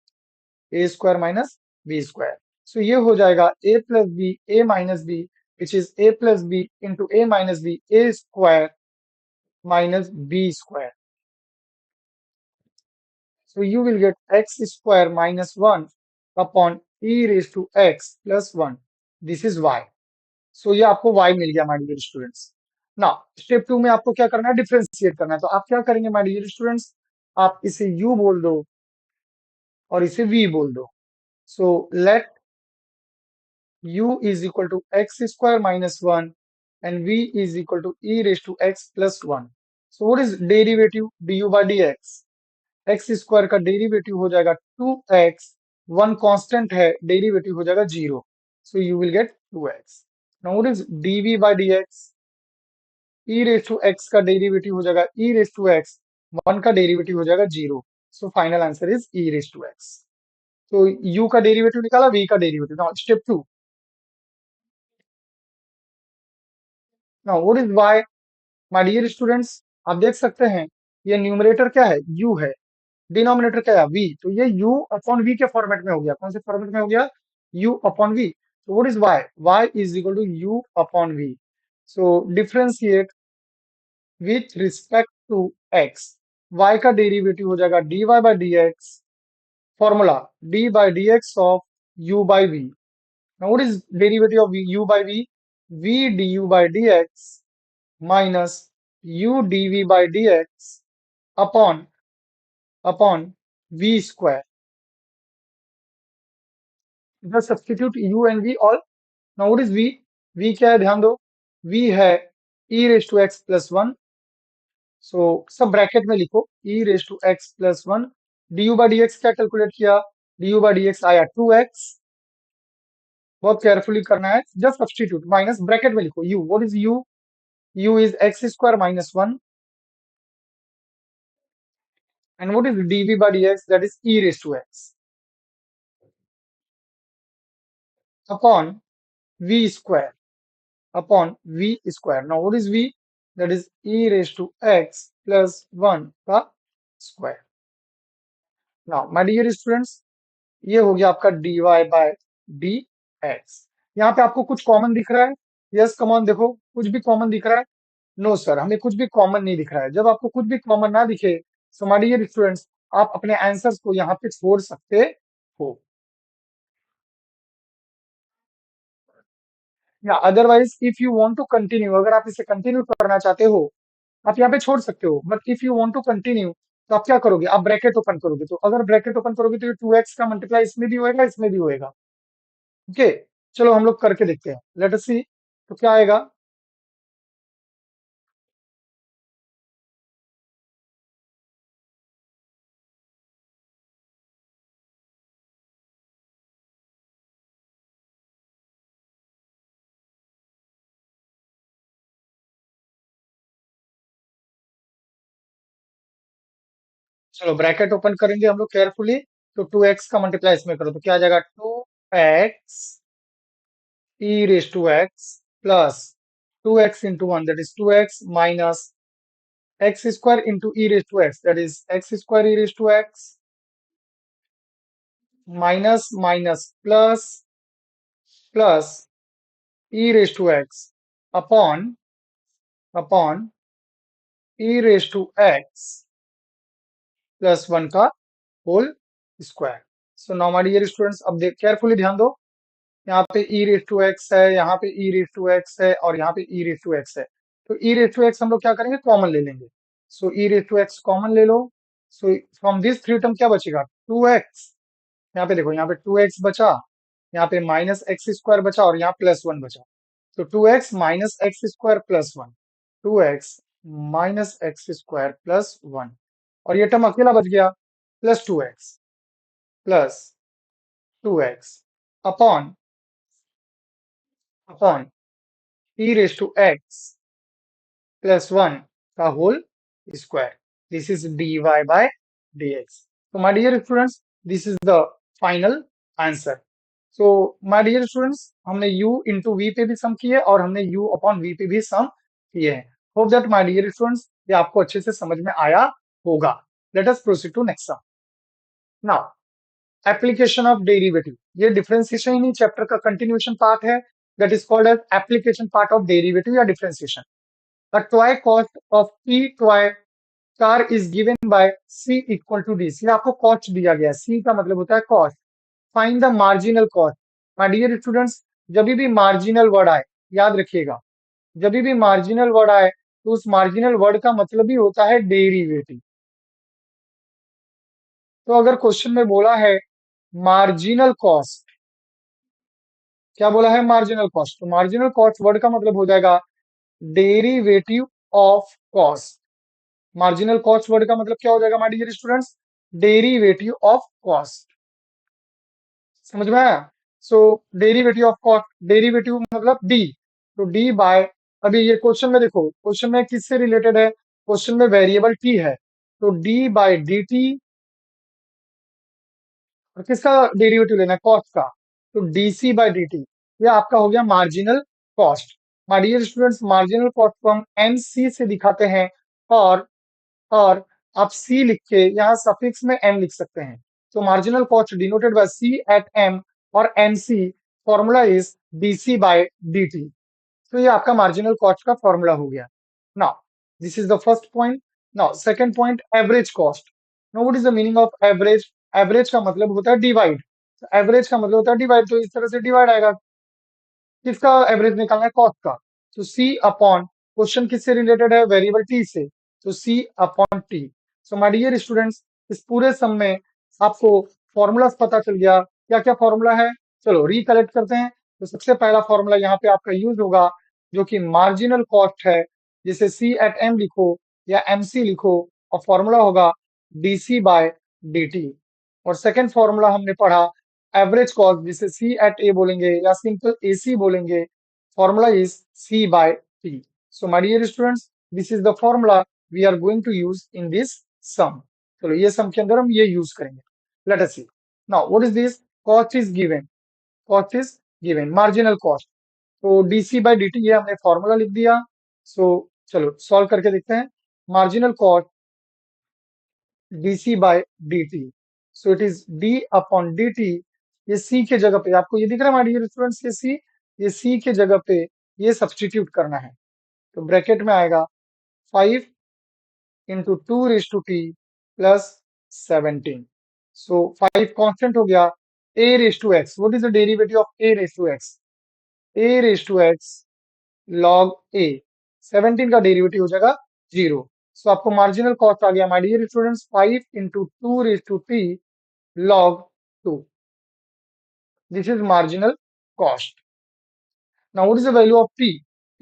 a square minus b square. So ये हो जाएगा a plus b a minus b which is a plus b into a minus b a square minus b square. So you will get x square minus 1 upon e raised to x plus 1. This is y. So ये आपको y मिल गया my dear students. Now step 2 में आपको क्या करना है, differentiate करना है। तो आप क्या करेंगे माय डियर स्टूडेंट्स, आप इसे u बोल दो और इसे v बोल दो। So let u is equal to x square minus 1 and v is equal to e raised to x plus 1. So what is derivative du by dx? X square का derivative हो जाएगा 2x, one constant है, derivative हो जाएगा 0, so you will get 2x। Now what is dv by dx? e raise to x का derivative हो जाएगा e raise to x, one का डेरिवेटिव हो जाएगा 0, so final answer is e raise to x। तो u का derivative निकाला, v का derivative. Now step 2, now what is y? My dear students, आप देख सकते हैं ये न्यूमरेटर क्या है, u है, डिनोमिनेटर क्या है v, तो ये u अपॉन v के फॉर्मेट में हो गया। कौन से फॉर्मेट में हो गया, u अपॉन v। तो what is y? y is equal to u upon v। So differentiate with respect to x, y का डेरिवेटिव हो जाएगा dy by dx, formula d by dx of u by v। Now what is derivative of u by v? v du by dx minus u dv by dx upon v square. Just substitute u and v all. Now what is v? v क्या है ध्यान दो, v है e raise to x plus 1, so सब bracket में लिखो e raise to x plus 1। du by dx क्या calculate किया, du बाई dx आया 2x, बहुत केयरफुली करना है, जस्ट सब्स्टिट्यूट माइनस ब्रैकेट में लिखो u, what is u? u is x square minus 1 and what is dv by dx, that is e raise to x upon v square, upon v square. Now what is v? That is e raise to x plus 1 का square. Now my dear students, ये हो गया आपका dy by dx। यहाँ पे आपको कुछ common दिख रहा है, यस कमॉन देखो, कुछ भी कॉमन दिख रहा है? नो सर, हमें कुछ भी कॉमन नहीं दिख रहा है। जब आपको कुछ भी कॉमन ना दिखे, सो माय डियर स्टूडेंट्स, आप अपने आंसर्स को यहाँ पे छोड़ सकते हो, या otherwise if you want to continue, अगर आप इसे कंटिन्यू करना चाहते हो, आप यहाँ पे छोड़ सकते हो। But if you want to continue, तो आप क्या करोगे, आप ब्रैकेट ओपन करोगे। तो अगर ब्रैकेट ओपन करोगे तो ये 2x का मल्टीप्लाई इसमें भी होएगा, इसमें भी होएगा। ओके, चलो हम लोग करके देखते हैं, लेट अस सी। तो क्या आएगा, चलो ब्रैकेट ओपन करेंगे हम लोग केयरफुली। तो 2x का मल्टीप्लाई इसमें करो तो क्या आ जाएगा, 2x e raise to x प्लस 2x into 1 that is 2x minus x square into e raised to x that is x square e raised to x minus minus plus plus e raised to x upon e raised to x plus 1 का whole square. So now my dear students, अब देख carefully ध्यान दो। यहाँ पे e raise to x है, यहाँ पे e रेस टू एक्स है और यहाँ पे e रेस टू एक्स है। तो e रेस टू एक्स हम लोग क्या करेंगे, कॉमन ले लेंगे। So e raise to x common ले लो। So from this three term क्या बचेगा, 2x। यहाँ पे देखो, यहाँ पे 2x बचा, यहाँ पे माइनस एक्स स्क्वायर बचा और यहाँ प्लस 1 बचा। तो 2x minus x square plus 1, 2x minus x square plus 1 और ये टर्म अकेला बच गया, plus 2x upon upon e raise to x plus 1 का whole square. This is dy by dx। तो my dear students, this is the final answer. So my dear students, हमने u into V पे भी sum किए और हमने u upon v पे भी सम किए हैं। Hope that my dear students ये आपको अच्छे से समझ में आया होगा। Let us proceed to next sum. Now application of derivative, ये डिफरेंशिएशन इन्हीं चैप्टर का कंटिन्यूएशन पार्ट है, that is called as application part of derivative या differentiation. The toy cost of p toy car is given by c equal to D. ये आपको cost दिया गया है, c का मतलब होता है cost. Find the marginal cost. My dear students, जब भी मार्जिनल वर्ड आए, याद रखिएगा, जब भी मार्जिनल वर्ड आए तो उस मार्जिनल वर्ड का मतलब ही होता है डेरिवेटिव। तो अगर क्वेश्चन में बोला है मार्जिनल कॉस्ट, क्या बोला है, मार्जिनल कॉस्ट, तो मार्जिनल कॉस्ट वर्ड का मतलब हो जाएगा derivative of cost. Marginal cost word का मतलब क्या हो जाएगा my dear students, derivative of cost. समझ में आया। So derivative of cost, derivative मतलब डी, तो डी बाय, अभी ये क्वेश्चन में देखो, क्वेश्चन में किससे रिलेटेड है, क्वेश्चन में वेरिएबल टी है, तो डी बाय डी टी। और किसका डेरिवेटिव लेना है, कॉस्ट का, तो डीसी बाय डी टी। ये आपका हो गया marginal cost. My dear students, marginal cost को हम एमसी से दिखाते हैं और और आप सी लिख के यहाँ सफिक्स में एम लिख सकते हैं। तो marginal cost denoted by C at M और MC, formula is DC by DT. तो ये आपका मार्जिनल कॉस्ट का फॉर्मूला हो गया। Now this is the first point. Now second point, average cost. Now what is the meaning of average. Average का मतलब होता है डिवाइड। एवरेज का मतलब होता है डिवाइड, तो इस तरह से डिवाइड आएगा। किसका एवरेज निकालना है, कॉस्ट का। तो सी अपॉन, क्वेश्चन किससे रिलेटेड है, वेरिएबल टी से, तो C upon T. So my dear students, इस पूरे सम में आपको फॉर्मूलाज पता चल गया, क्या क्या फॉर्मूला है। चलो रिकलेक्ट करते हैं। तो सबसे पहला फॉर्मूला यहाँ पे आपका यूज होगा, जो कि मार्जिनल कॉस्ट है, जिसे सी एट एम लिखो या एम सी लिखो, और फॉर्मूला होगा डीसी बाय डी। और सेकेंड फॉर्मूला हमने पढ़ा एवरेज कॉस्ट, जिसे सी एट ए बोलेंगे या सिंपल ए सी बोलेंगे, formula is C by T. So my dear students, this is the formula we are going to use in this sum. चलो ये sum के अंदर हम ये यूज करेंगे। Let us see. Now what is this, cost is given, cost is given, marginal cost. तो DC by DT ये हमने फॉर्मूला लिख दिया। सो चलो सॉल्व करके देखते हैं। Marginal cost DC by dt, so it is d upon dt। ये c के जगह पे आपको ये दिख रहा है हमारी स्टूडेंट्स, ये c के जगह पे ये सब्स्टिट्यूट करना है। तो ब्रैकेट में आएगा 5 into two raise to T plus 17। So 5 constant हो गया, a raise to x, what is the derivative of a raise to x, a raise to x log a, 17 का डेरिवेटिव हो जाएगा 0। सो आपको मार्जिनल कॉस्ट आ गया my dear students 5 into two raise to T log 2। This is marginal cost. Now what is the value of t,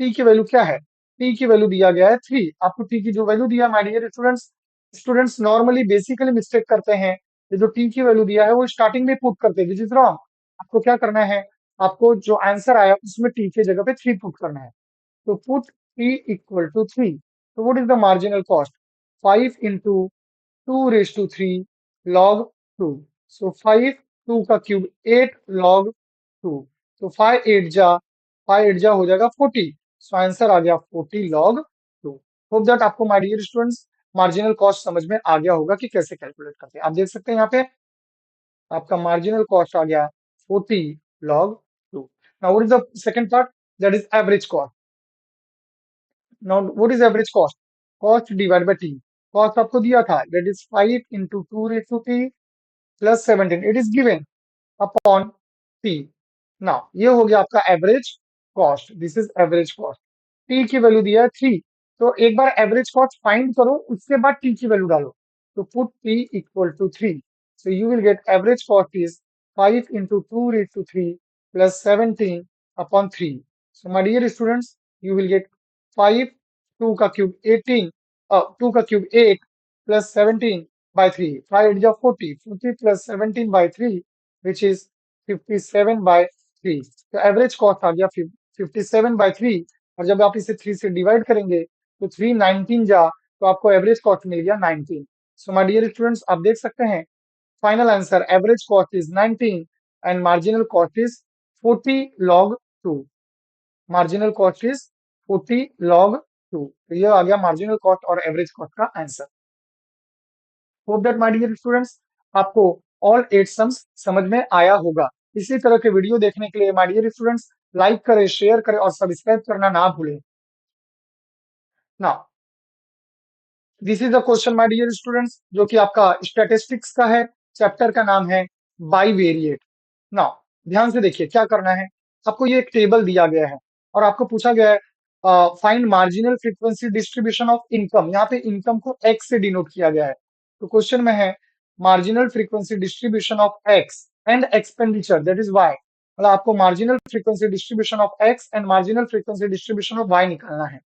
t की value क्या है, t की वैल्यू दिया गया है 3। आपको t की जो वैल्यू दिया my dear students, students normally basically mistake करते हैं, ये जो t की वैल्यू दिया है वो स्टार्टिंग में पुट करते हैं, विच इज रॉन्ग। आपको क्या करना है, आपको जो आंसर आया उसमें t की जगह पे 3 पुट करना है। तो पुट t इक्वल टू 3। तो what is the marginal cost, 5 into 2 raise to 3 log 2। So 5, 2 का क्यूब 8 log 2। तो 5 8 जा हो जाएगा 40। सो आंसर आ गया 40 log 2। होप दैट आपको my dear students marginal cost समझ में आ गया होगा कि कैसे कैलकुलेट करते हैं। आप देख सकते हैं यहाँ पे आपका मार्जिनल कॉस्ट आ गया 40 log 2। Now what is the second part, that is average cost. Now what is average cost? Cost divide by T. Cost आपको दिया था, that is 5 into 2 raise to 3 plus 17, it is given upon T. Now ये हो गया आपका average cost, this is average cost. T की वैल्यू दिया है 3। तो एक बार एवरेज कॉस्ट फाइंड करो, उसके बाद टी की वैल्यू डालो। तो put t equal to 3। So you will get average cost is 5 into 2 raise to 3 plus 17 upon 3। So my dear students, you will get 5, 2 का क्यूब 18, 2 का क्यूब 8 प्लस 17 by 3, 5 8 जा 40, 40 plus 17 by 3, which is 57 by 3। तो average cost आ गया 57/3। और जब आप इसे 3 से डिवाइड करेंगे तो 3 19 जा, तो आपको एवरेज कॉस्ट मिल गया 19। सो माय डियर स्टूडेंट्स, आप देख सकते हैं final answer average cost is 19 and marginal cost is 40 log 2। Marginal cost is 40 log 2। तो ये आ गया मार्जिनल कॉस्ट और एवरेज कॉस्ट का answer. Hope that my dear students आपको ऑल 8 सम्स समझ में आया होगा। इसी तरह के वीडियो देखने के लिए माय डियर स्टूडेंट्स लाइक करें, शेयर करें और सब्सक्राइब करना ना भूलें। Now this is a question my dear students जो कि आपका स्टैटिस्टिक्स का है। चैप्टर का नाम है बाइवेरिएट। नाउ ध्यान से देखिए क्या करना है। आपको ये एक टेबल दिया गया है और आपको पूछा गया है find marginal frequency distribution of income. यहाँ पे इनकम को एक्स से डिनोट किया गया है। तो क्वेश्चन में है marginal frequency distribution of x and expenditure, that is y. मतलब आपको marginal frequency distribution of x and marginal frequency distribution of y निकालना है।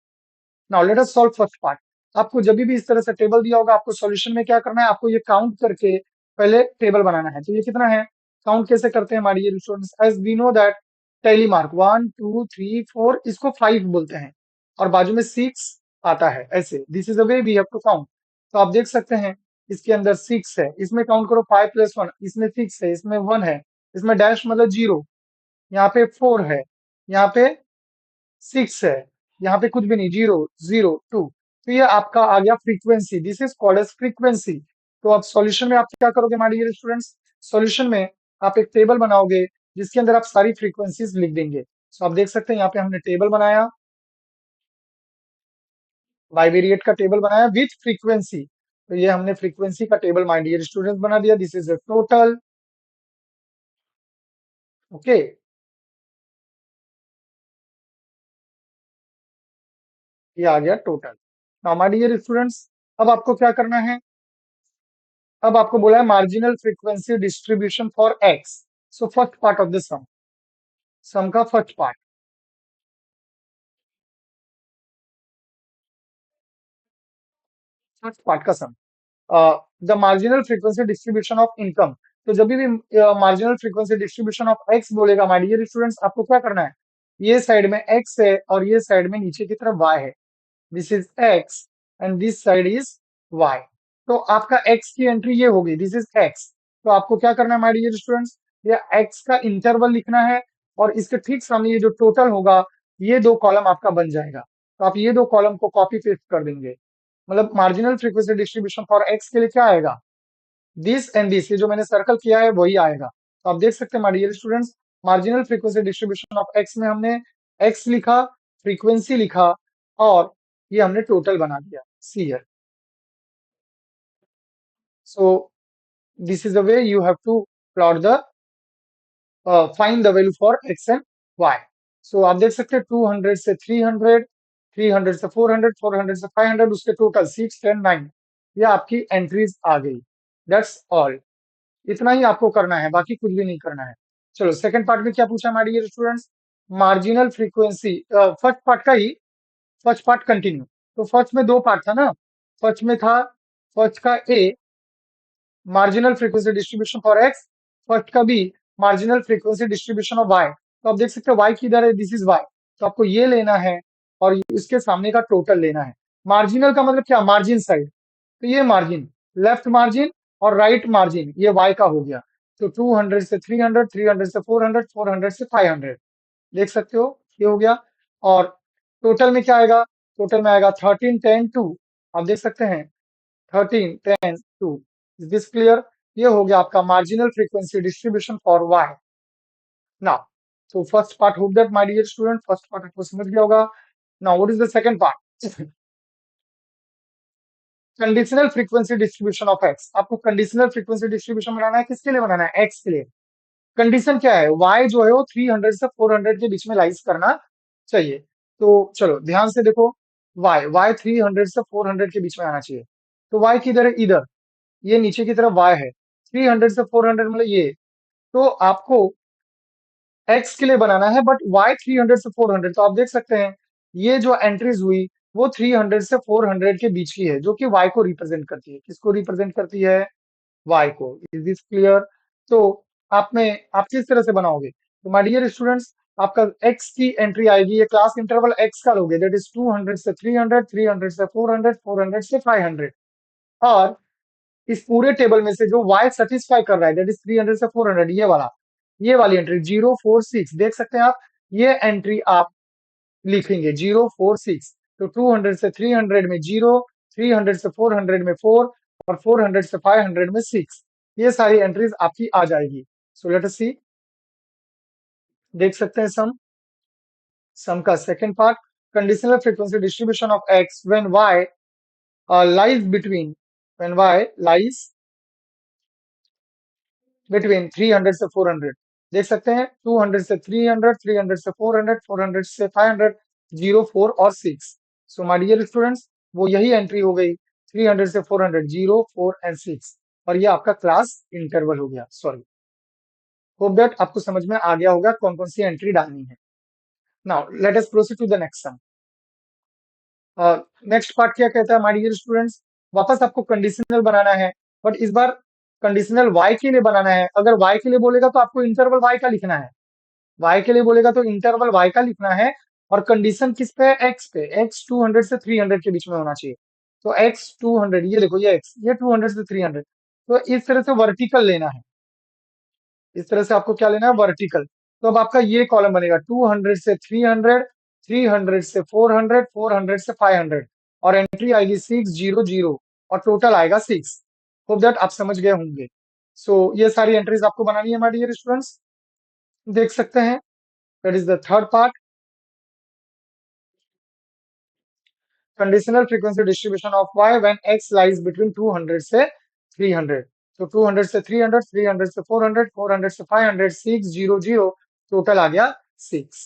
Now let us solve first part. आपको जब भी इस तरह से टेबल दिया होगा, आपको सॉल्यूशन में क्या करना है, आपको ये काउंट करके पहले टेबल बनाना है। तो ये कितना है, काउंट कैसे करते हैं हमारी ये students, as we know that tally mark 1 2 3 4, इसको 5 बोलते हैं और बाजू में 6 आता है ऐसे। This is the way we have to count. तो आप देख सकते हैं इसके अंदर 6 है, इसमें काउंट करो 5 प्लस 1, इसमें 6 है, इसमें 1 है, इसमें डैश मतलब 0, यहाँ पे 4 है, यहाँ पे 6 है, यहाँ पे कुछ भी नहीं, 0 0 2। तो ये आपका आ गया frequency, this is called as frequency. तो अब सॉल्यूशन में आप क्या करोगे हमारे डियर स्टूडेंट्स, सॉल्यूशन में आप एक टेबल बनाओगे जिसके अंदर आप सारी फ्रीक्वेंसीज लिख देंगे। सो आप देख सकते हैं यहाँ पे हमने टेबल बनाया, बाइवेरिएट का टेबल बनाया विथ फ्रीक्वेंसी। तो ये हमने फ्रीक्वेंसी का टेबल माय डियर स्टूडेंट्स बना दिया। This is a total, okay. ये आ गया total. Now my dear students अब आपको क्या करना है, अब आपको बोला है marginal frequency distribution for X. So first part of the sum, sum का फर्स्ट पार्ट, फर्स्ट पार्ट का sum, the marginal frequency distribution of income. तो जब भी marginal frequency distribution of X बोलेगा माय डियर स्टूडेंट्स, आपको क्या करना है, ये साइड में एक्स है और ये साइड में नीचे की तरफ वाई है। This is x and this side is y. तो आपका एक्स की एंट्री ये होगी, दिस इज एक्स। तो आपको क्या करना है माय डियर स्टूडेंट्स, ये एक्स का इंटरवल लिखना है और इसके ठीक सामने ये जो टोटल होगा, ये दो कॉलम आपका बन जाएगा। तो आप ये दो कॉलम को कॉपी पेस्ट कर देंगे। मतलब marginal frequency distribution for x के लिए क्या आएगा, दिस एंड दिस, ये जो मैंने सर्कल किया है वही आएगा। तो आप देख सकते हैं my dear students, marginal frequency distribution of x में हमने एक्स लिखा, फ्रीक्वेंसी लिखा और ये हमने टोटल बना दिया, सी है। So this is the way you have to plot the find the value for x and y। So आप देख सकते हैं 200 से 300, 300 से 400, 400 से 500, उसके टोटल 6 10 9, ये आपकी एंट्रीज आ गई। दैट्स ऑल, इतना ही आपको करना है, बाकी कुछ भी नहीं करना है। चलो सेकंड पार्ट में क्या पूछा हमारी ये students, marginal frequency, first part का ही, फर्स्ट पार्ट कंटिन्यू। तो फर्स्ट में दो पार्ट था ना, फर्स्ट में था, फर्स्ट का A marginal frequency distribution for X, first का B marginal frequency distribution of Y. तो आप देख सकते हैं वाई किधर है, दिस इज वाई। तो आपको ये लेना है और इसके सामने का टोटल लेना है। मार्जिनल का मतलब क्या, मार्जिन साइड। तो ये मार्जिन, लेफ्ट मार्जिन और राइट मार्जिन ये y का हो गया। तो 200 से 300, 300 से 400, 400 से 500, देख सकते हो ये हो गया। और टोटल में क्या आएगा? टोटल में आएगा 13 10 2। आप देख सकते हैं 13 10 2। Is this clear? ये हो गया आपका marginal frequency distribution for y। Now so first part, hope that my dear student first part आपको समझ गया होगा। Now what is the second part? Conditional frequency distribution of x. आपको कंडीशनल फ्रीक्वेंसी डिस्ट्रीब्यूशन बनाना है, किसके लिए बनाना है? एक्स के लिए। कंडीशन क्या है? y जो है वो 300 से 400 के बीच में लाइज करना चाहिए। तो चलो ध्यान से देखो, y 300 से 400 के बीच में आना चाहिए। तो y किधर है? इधर, ये नीचे की तरफ y है, 300 से 400 मतलब ये। तो आपको एक्स के लिए बनाना है, बट वाई 300 से 400। तो आप देख सकते हैं ये जो एंट्रीज हुई वो 300 से 400 के बीच की है, जो कि वाई को रिप्रेजेंट करती है। किसको रिप्रेजेंट करती है? वाई को। Is this clear? तो आप किस तरह से बनाओगे? तो माय डियर स्टूडेंट्स, आपका एक्स की एंट्री आएगी, ये क्लास इंटरवल एक्स का लोगे, दैट इज 200 से 300, 300 से 400, 400 से 500। और इस पूरे टेबल में से जो y सेटिस्फाई कर रहा है, दैट इज 300 से 400, ये वाली एंट्री 046, देख सकते हैं आप, ये एंट्री आप लिखेंगे 046। तो 200 से 300 में 0, 300 से 400 में 4, और 400 से 500 में 6। ये सारी एंट्रीज आपकी आ जाएगी। सो लेट अस सी, देख सकते हैं सम का second part, conditional frequency distribution of x when y lies between, when y lies between 300 से 400। देख सकते हैं 200 से 300, 300 से 400, 400 से 500, 0 4 और 6। सो माय डियर स्टूडेंट्स, वो यही एंट्री हो गई, 300 से 400, 0 4 एंड 6। और ये आपका क्लास इंटरवल हो गया। सॉरी, होप दैट आपको समझ में आ गया होगा कौन कौन सी एंट्री डालनी है। Now let us proceed to the next sum. Next part क्या कहता है माय डियर स्टूडेंट्स? वापस आपको कंडीशनल बनाना है, बट इस बार कंडीशनल y के लिए बनाना है। अगर y के लिए बोलेगा तो आपको इंटरवल y का लिखना है, y के लिए बोलेगा तो इंटरवल y का लिखना है। और कंडीशन किस पे है? x पे। x 200 से 300 के बीच में होना चाहिए। तो x 200, ये देखो ये x, ये 200 से 300। तो इस तरह से वर्टिकल लेना है, इस तरह से आपको क्या लेना है? वर्टिकल। तो अब आपका ये कॉलम बनेगा 200 से 300, 300 से 400, 400 से 500, और एंट्री आएगी 600, और टोटल आएगा 6। होप दैट आप समझ गए होंगे। सो ये सारी एंट्रीज आपको बनानी है माय डियर स्टूडेंट्स, देख सकते हैं। That is the third part, conditional frequency distribution of y when x lies between 200 से 300। तो 200 से 300, 300 से 400, 400 से 500, 600, टोटल आ गया 6।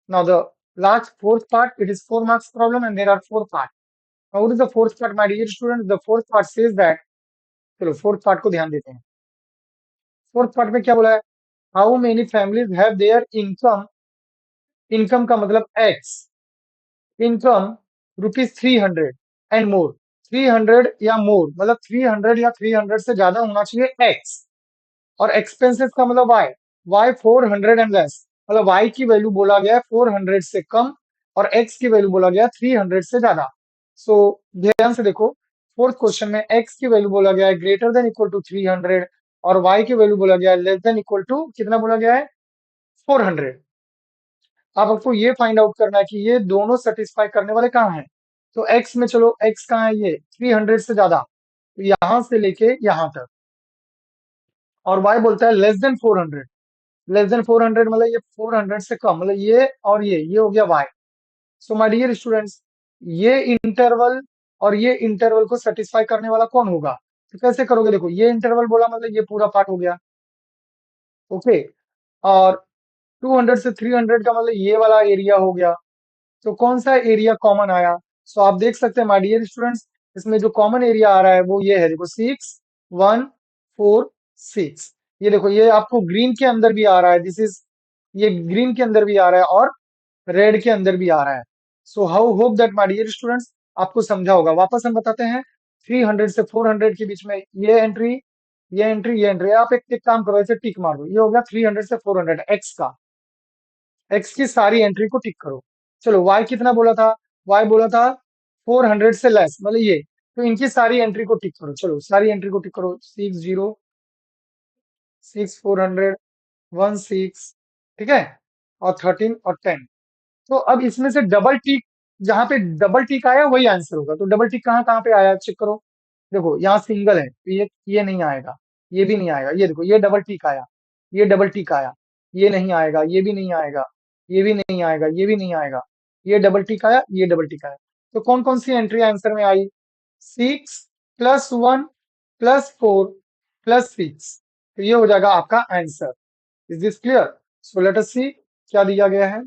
Now the last fourth part, it is 4 marks problem and there are 4 parts. Now what is the fourth part my dear students? The fourth part says that, चलो fourth part को ध्यान देते हैं। फोर्थ पार्ट में क्या बोला है? How many families have their income, income का मतलब x, income rupees 300 and more. 300 या मोर मतलब 300 या 300 से ज्यादा होना चाहिए एक्स। और एक्सपेंसेस का मतलब वाई, वाई 400 एंड लेस, मतलब वाई की वैल्यू बोला गया है 400 से कम, और एक्स की वैल्यू बोला गया है 300 से ज्यादा। सो ध्यान से देखो, फोर्थ क्वेश्चन में एक्स की वैल्यू बोला गया है ग्रेटर देन इक्वल टू 300, और वाई की वैल्यू बोला गया है लेस देन इक्वल टू, कितना बोला गया है? 400। अब आपको ये फाइंड आउट करना है कि ये दोनों सेटिस्फाई करने वाले कहाँ हैं। तो x में, चलो x कहाँ है? ये 300 से ज्यादा, तो यहां से लेके यहां तक। और y बोलता है लेस देन 400, लेस देन 400 मतलब ये 400 से कम, मतलब ये हो गया y। So my dear students, ये इंटरवल और ये इंटरवल को सेटिस्फाई करने वाला कौन होगा? तो कैसे करोगे? देखो ये इंटरवल बोला मतलब ये पूरा पार्ट हो गया, ओके। और 200 से 300 का मतलब ये वाला एरिया हो गया। तो कौन सा एरिया कॉमन आया? सो आप देख सकते हैं माय डियर स्टूडेंट्स, इसमें जो कॉमन एरिया आ रहा है वो ये है, देखो 6 1 4 6। ये देखो ये आपको ग्रीन के अंदर भी आ रहा है, दिस इज, ये ग्रीन के अंदर भी आ रहा है और रेड के अंदर भी आ रहा है। So how hope that my dear students आपको समझा होगा। वापस हम बताते हैं, 300 से 400 के बीच में ये एंट्री, ये एंट्री, ये एंट्री। आप एक काम करो, ऐसे टिक मार दो, ये हो गया 300 से 400 एक्स का, एक्स की सारी एंट्री को टिक करो। चलो वाई कितना बोला था? वाई बोला था 400 से लेस, मतलब ये तो इनकी सारी एंट्री को टिक करो, चलो सारी एंट्री को टिक करो, 60, 6400, 16, ठीक है, और 13 और 10। तो अब इसमें से डबल टिक, जहां पे डबल टिक आया वही आंसर होगा। तो डबल टिक कहाँ कहाँ पे आया चेक करो। देखो यहाँ सिंगल है तो ये नहीं आएगा, ये भी नहीं आएगा। ये देखो ये डबल टिक आया, ये डबल टिक आया, ये नहीं आएगा, ये भी नहीं आएगा, ये भी नहीं आएगा, ये भी नहीं आएगा। ये डबल टिक आया, ये डबल टिक आया। तो कौन कौन सी एंट्री आंसर में आई? 6 + 1 + 4 + 6। तो ये हो जाएगा आपका answer. Is this clear? So let us see क्या दिया गया है।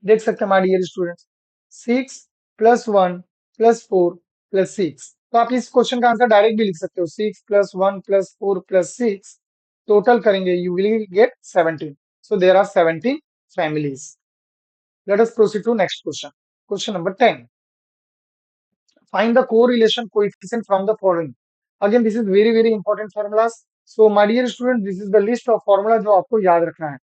देख सकते हैं माय डियर स्टूडेंट्स, 6 + 1 + 4 + 6। तो आप इस क्वेश्चन का आंसर डायरेक्ट भी लिख सकते हो, 6 + 1 + 4 + 6 टोटल करेंगे you will get 17। So there are 17 families. Let us proceed to next question. Question number 10. Find the correlation coefficient from the following. Again, this is very very important formulas. So my dear student, this is the list of formula जो आपको याद रखना है।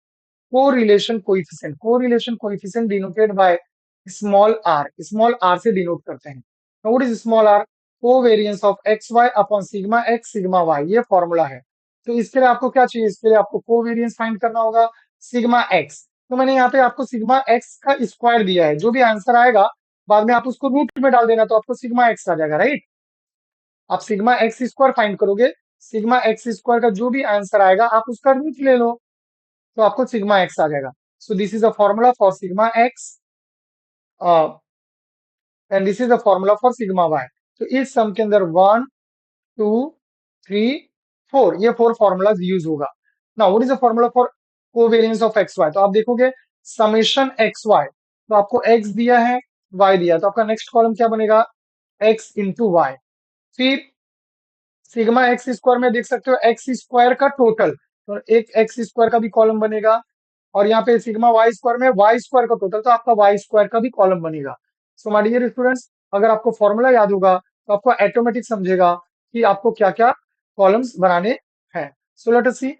Correlation coefficient, correlation coefficient denoted by small r, small r से denote करते हैं। What is small r? Covariance of x Y upon sigma x sigma y, ये formula है। तो इसके लिए आपको क्या चाहिए? इसके लिए आपको कोवेरिएंस फाइंड करना होगा सिग्मा एक्स। तो मैंने यहाँ पे आपको सिग्मा एक्स का स्क्वायर दिया है, जो भी आंसर आएगा बाद में आप उसको रूट में डाल देना, तो आपको सिग्मा एक्स आ जाएगा, राइट। आप सिग्मा एक्स स्क्वायर फाइंड करोगे, सिग्मा एक्स स्क्वायर का जो भी आंसर आएगा आप उसका रूट ले लो, तो आपको सिग्मा एक्स आ जाएगा। So this is a formula for sigma x and this is a formula for sigma y. तो इस सम के अंदर 1 2 3 4, ये 4 फॉर्मूलाज यूज होगा। Now what is the formula for covariance of x y? तो आप देखोगे समेशन एक्स वाई, तो आपको एक्स दिया है, वाई दिया है, तो आपका नेक्स्ट कॉलम क्या बनेगा? X into y. फिर सिग्मा एक्स स्क्वायर में देख सकते हो एक्स स्क्वायर का टोटल, तो एक एक्स स्क्वायर का भी कॉलम बनेगा। और यहाँ पे सिग्मा वाई स्क्वायर में वाई स्क्वायर का टोटल, तो आपका वाई स्क्वायर का भी कॉलम बनेगा। सो माय डियर स्टूडेंट्स, अगर आपको फॉर्मूला याद होगा तो आपको ऑटोमेटिक समझेगा कि आपको क्या क्या कॉलम्स बनाने हैं। सो लेट अस सी,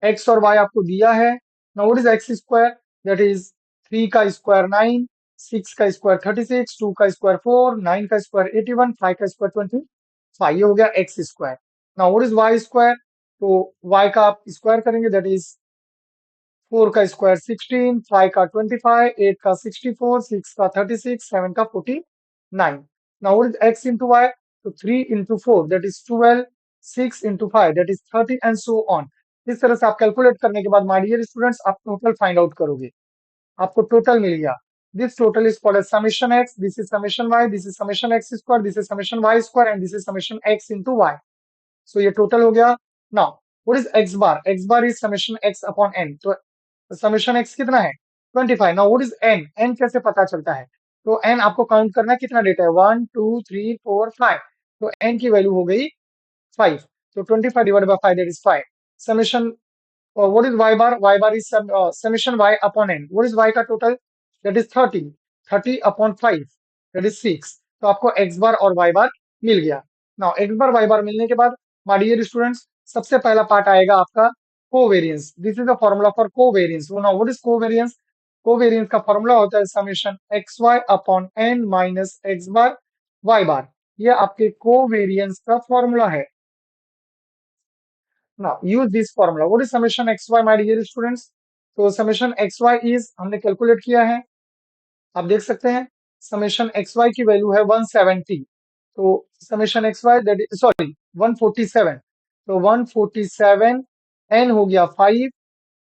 एक्स और वाई आपको दिया है। Now what is x square? That is 3 का स्क्वायर 9, 6 का स्क्वायर 36, 2 का स्क्वायर 4, 9 का स्क्वायर 81, 5 का स्क्वायर 25। ये हो गया x square. Now what is y square? तो वाई का आप स्क्वायर करेंगे, दैट इज 4 का स्क्वायर 16, 5 का 25, 8 का 64, 6 का 36, 7 का 49। Now what is x into y? तो 3 into 4 that is 12, 6 into 5 that is 30 and so on. इस तरह से आप कैलकुलेट करने के बाद माय डियर स्टूडेंट्स आप टोटल फाइंड आउट करोगे, आपको टोटल मिल गया। This total is called as summation x, this is summation y, this is summation x square, this is summation Y square and this is summation X into Y. So ये total हो गया। Now what is X bar? X bar is summation X upon N. तो summation X कितना है? 25। Now what is N? N कैसे पता चलता है? तो एन आपको काउंट करना है, कितना डेटा है? 1 2 3 4 5। तो एन की वैल्यू हो गई 5। तो 25 divide by 5 that is 5। Summation what is y bar? Y bar is summation y upon n. What is y का total? That is 30. 30 upon 5 that is 6। तो आपको x बार और y बार मिल गया। नाउ x बार y बार मिलने के बाद माय डियर स्टूडेंट्स सबसे पहला पार्ट आएगा आपका covariance. This is the formula for covariance. Now what is covariance? Covariance का फॉर्मूला होता है summation X Y upon N minus X bar Y bar. ये आपके कोवेरिएंस का फॉर्मूला है। Now use this formula. What is summation xy, my dear students? तो summation xy is हमने calculate किया है, आप देख सकते हैं समेशन xy की वैल्यू है 170। तो summation xy that is sorry 147। तो 147 n हो गया 5,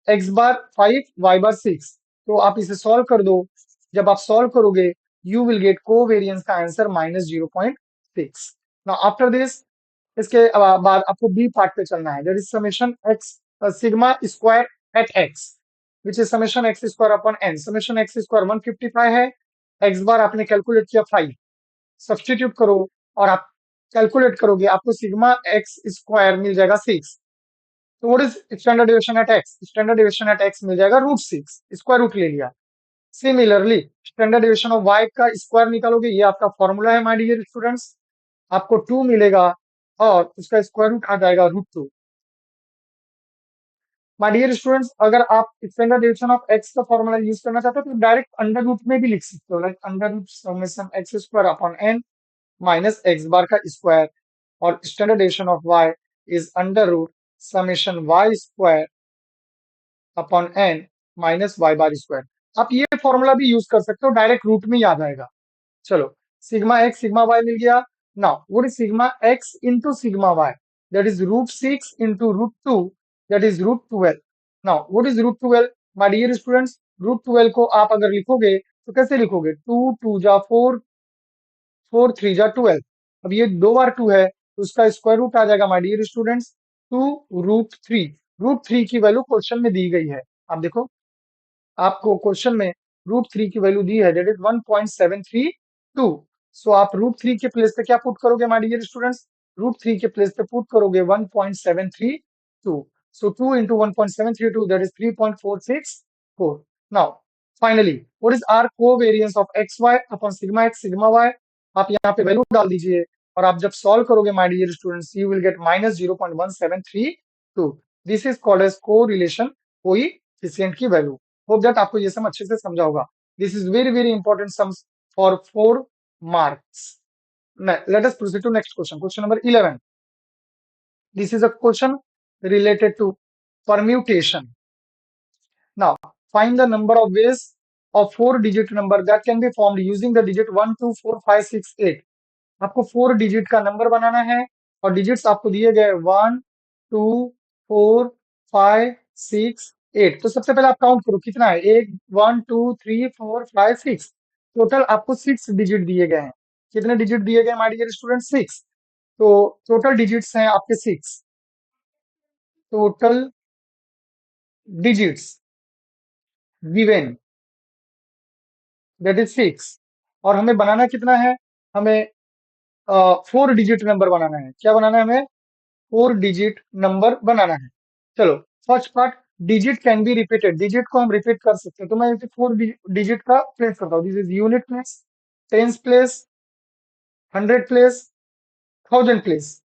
x बार 5, y बार 6। तो आप इसे सॉल्व कर दो। जब आप सॉल्व करोगे यू विल गेट कोवेरिएंस का आंसर -0.6। नाउ आफ्टर दिस, इसके बाद आपको बी पार्ट पे चलना है, that is summation x sigma square at x which is summation x square upon n. Summation x square 155 है, एक्स बार आपने कैलकुलेट किया 5, सब्स्टिट्यूट करो और आप कैलकुलेट करोगे आपको सिग्मा एक्स स्क्वायर मिल जाएगा 6। तो what is standard deviation at X? Standard deviation at X मिल जाएगा √6, स्क्वायर रूट ले लिया। Similarly standard deviation of Y का स्क्वायर निकालोगे, ये आपका फॉर्मूला है माय डियर स्टूडेंट्स, आपको 2 मिलेगा और उसका स्क्वायर रूट आ जाएगा √2। माय डियर स्टूडेंट्स, अगर आप स्टैंडर्ड डेविएशन ऑफ एक्स का फॉर्मूला यूज करना चाहते हो तो डायरेक्ट अंडर रूट में भी लिख सकते हो, like under root summation x square upon N minus X bar का स्क्वायर, और standard deviation of Y is under root summation Y square upon N minus Y bar square. आप ये formula भी यूज कर सकते हो, डायरेक्ट रूट में याद आएगा। चलो, सिग्मा एक्स सिग्मा वाई मिल गया। Now what is sigma x into sigma y? That is root 6 into root 2, that is root 12। Now what is root 12? My dear students, root 12 को आप अगर लिखोगे तो कैसे लिखोगे? 2 2 जा 4, 4 3 जा 12। अब ये 2 बार 2 है तो उसका स्क्वायर रूट आ जाएगा my dear students 2 root 3। Root 3 की वैल्यू क्वेश्चन में दी गई है, आप देखो, आपको क्वेश्चन में रूट 3 की वैल्यू दी है, दैट इज 1.732। सो आप रूट 3 के प्लेस पे क्या पुट करोगे माय डियर स्टूडेंट्स? रूट 3 के प्लेस पे पुट करोगे 1.732। So 2 into 1.732, that is 3.464। Now finally what is r covariance of x Y upon sigma x sigma y? आप यहाँ पे वैल्यू डाल दीजिए, और आप जब सॉल्व करोगे my dear students, you will get -0.1732। This is called as correlation coefficient की वैल्यू। होप दैट आपको ये सम अच्छे से समझा होगा। This is very very important sums for 4 marks। Let us proceed to next question. Question number 11. This is a question related to permutation. Now, find the number of ways of 4 digit number that can be formed using the digit 1 2 4 5 6 8। आपको 4 digit का number बनाना है, और digits आपको दिए गए 1 2 4 5 6 8। तो सबसे पहले आप काउंट करो कितना है, 1 1 2 3 4 5 6। टोटल आपको 6 डिजिट दिए गए हैं। कितने डिजिट दिए गए माय डियर स्टूडेंट? 6। तो टोटल डिजिट्स हैं आपके 6। Total digits given that is 6। और हमें बनाना कितना है? हमें 4 डिजिट नंबर बनाना है। क्या बनाना है हमें? 4 डिजिट नंबर बनाना है। चलो, first part, digit can be repeated. Digit को हम रिपीट कर सकते हैं, तो मैं इसे 4 डिजिट का प्लेस करता हूँ। This is unit place, tens place, 100 place, 1000 place.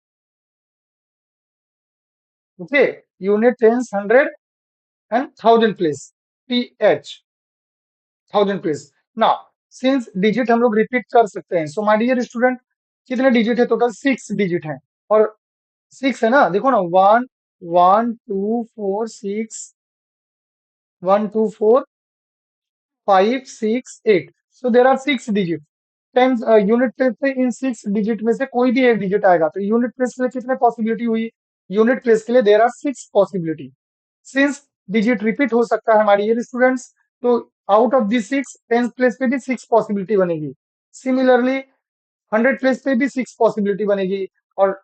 Okay, unit, tens, 100 and 1000 place, PH, 1000 place. Now since digit हम लोग रिपीट कर सकते हैं, सो माय डियर स्टूडेंट, कितने डिजिट है? टोटल 6 डिजिट है, और 6 है ना, देखो ना, 1 1 2 4 6 1 2 4 5 6 8। So there are 6 digit. Tens unit place से इन 6 डिजिट में से कोई भी एक डिजिट आएगा, तो यूनिट प्लेस के लिए कितने पॉसिबिलिटी हुई? यूनिट प्लेस के लिए there are 6 possibility. Since digit repeat हो सकता है हमारी ये स्टूडेंट्स, तो out of the 6 tens place पे भी 6 पॉसिबिलिटी बनेगी। सिमिलरली 100 प्लेस पे भी 6 पॉसिबिलिटी बनेगी, और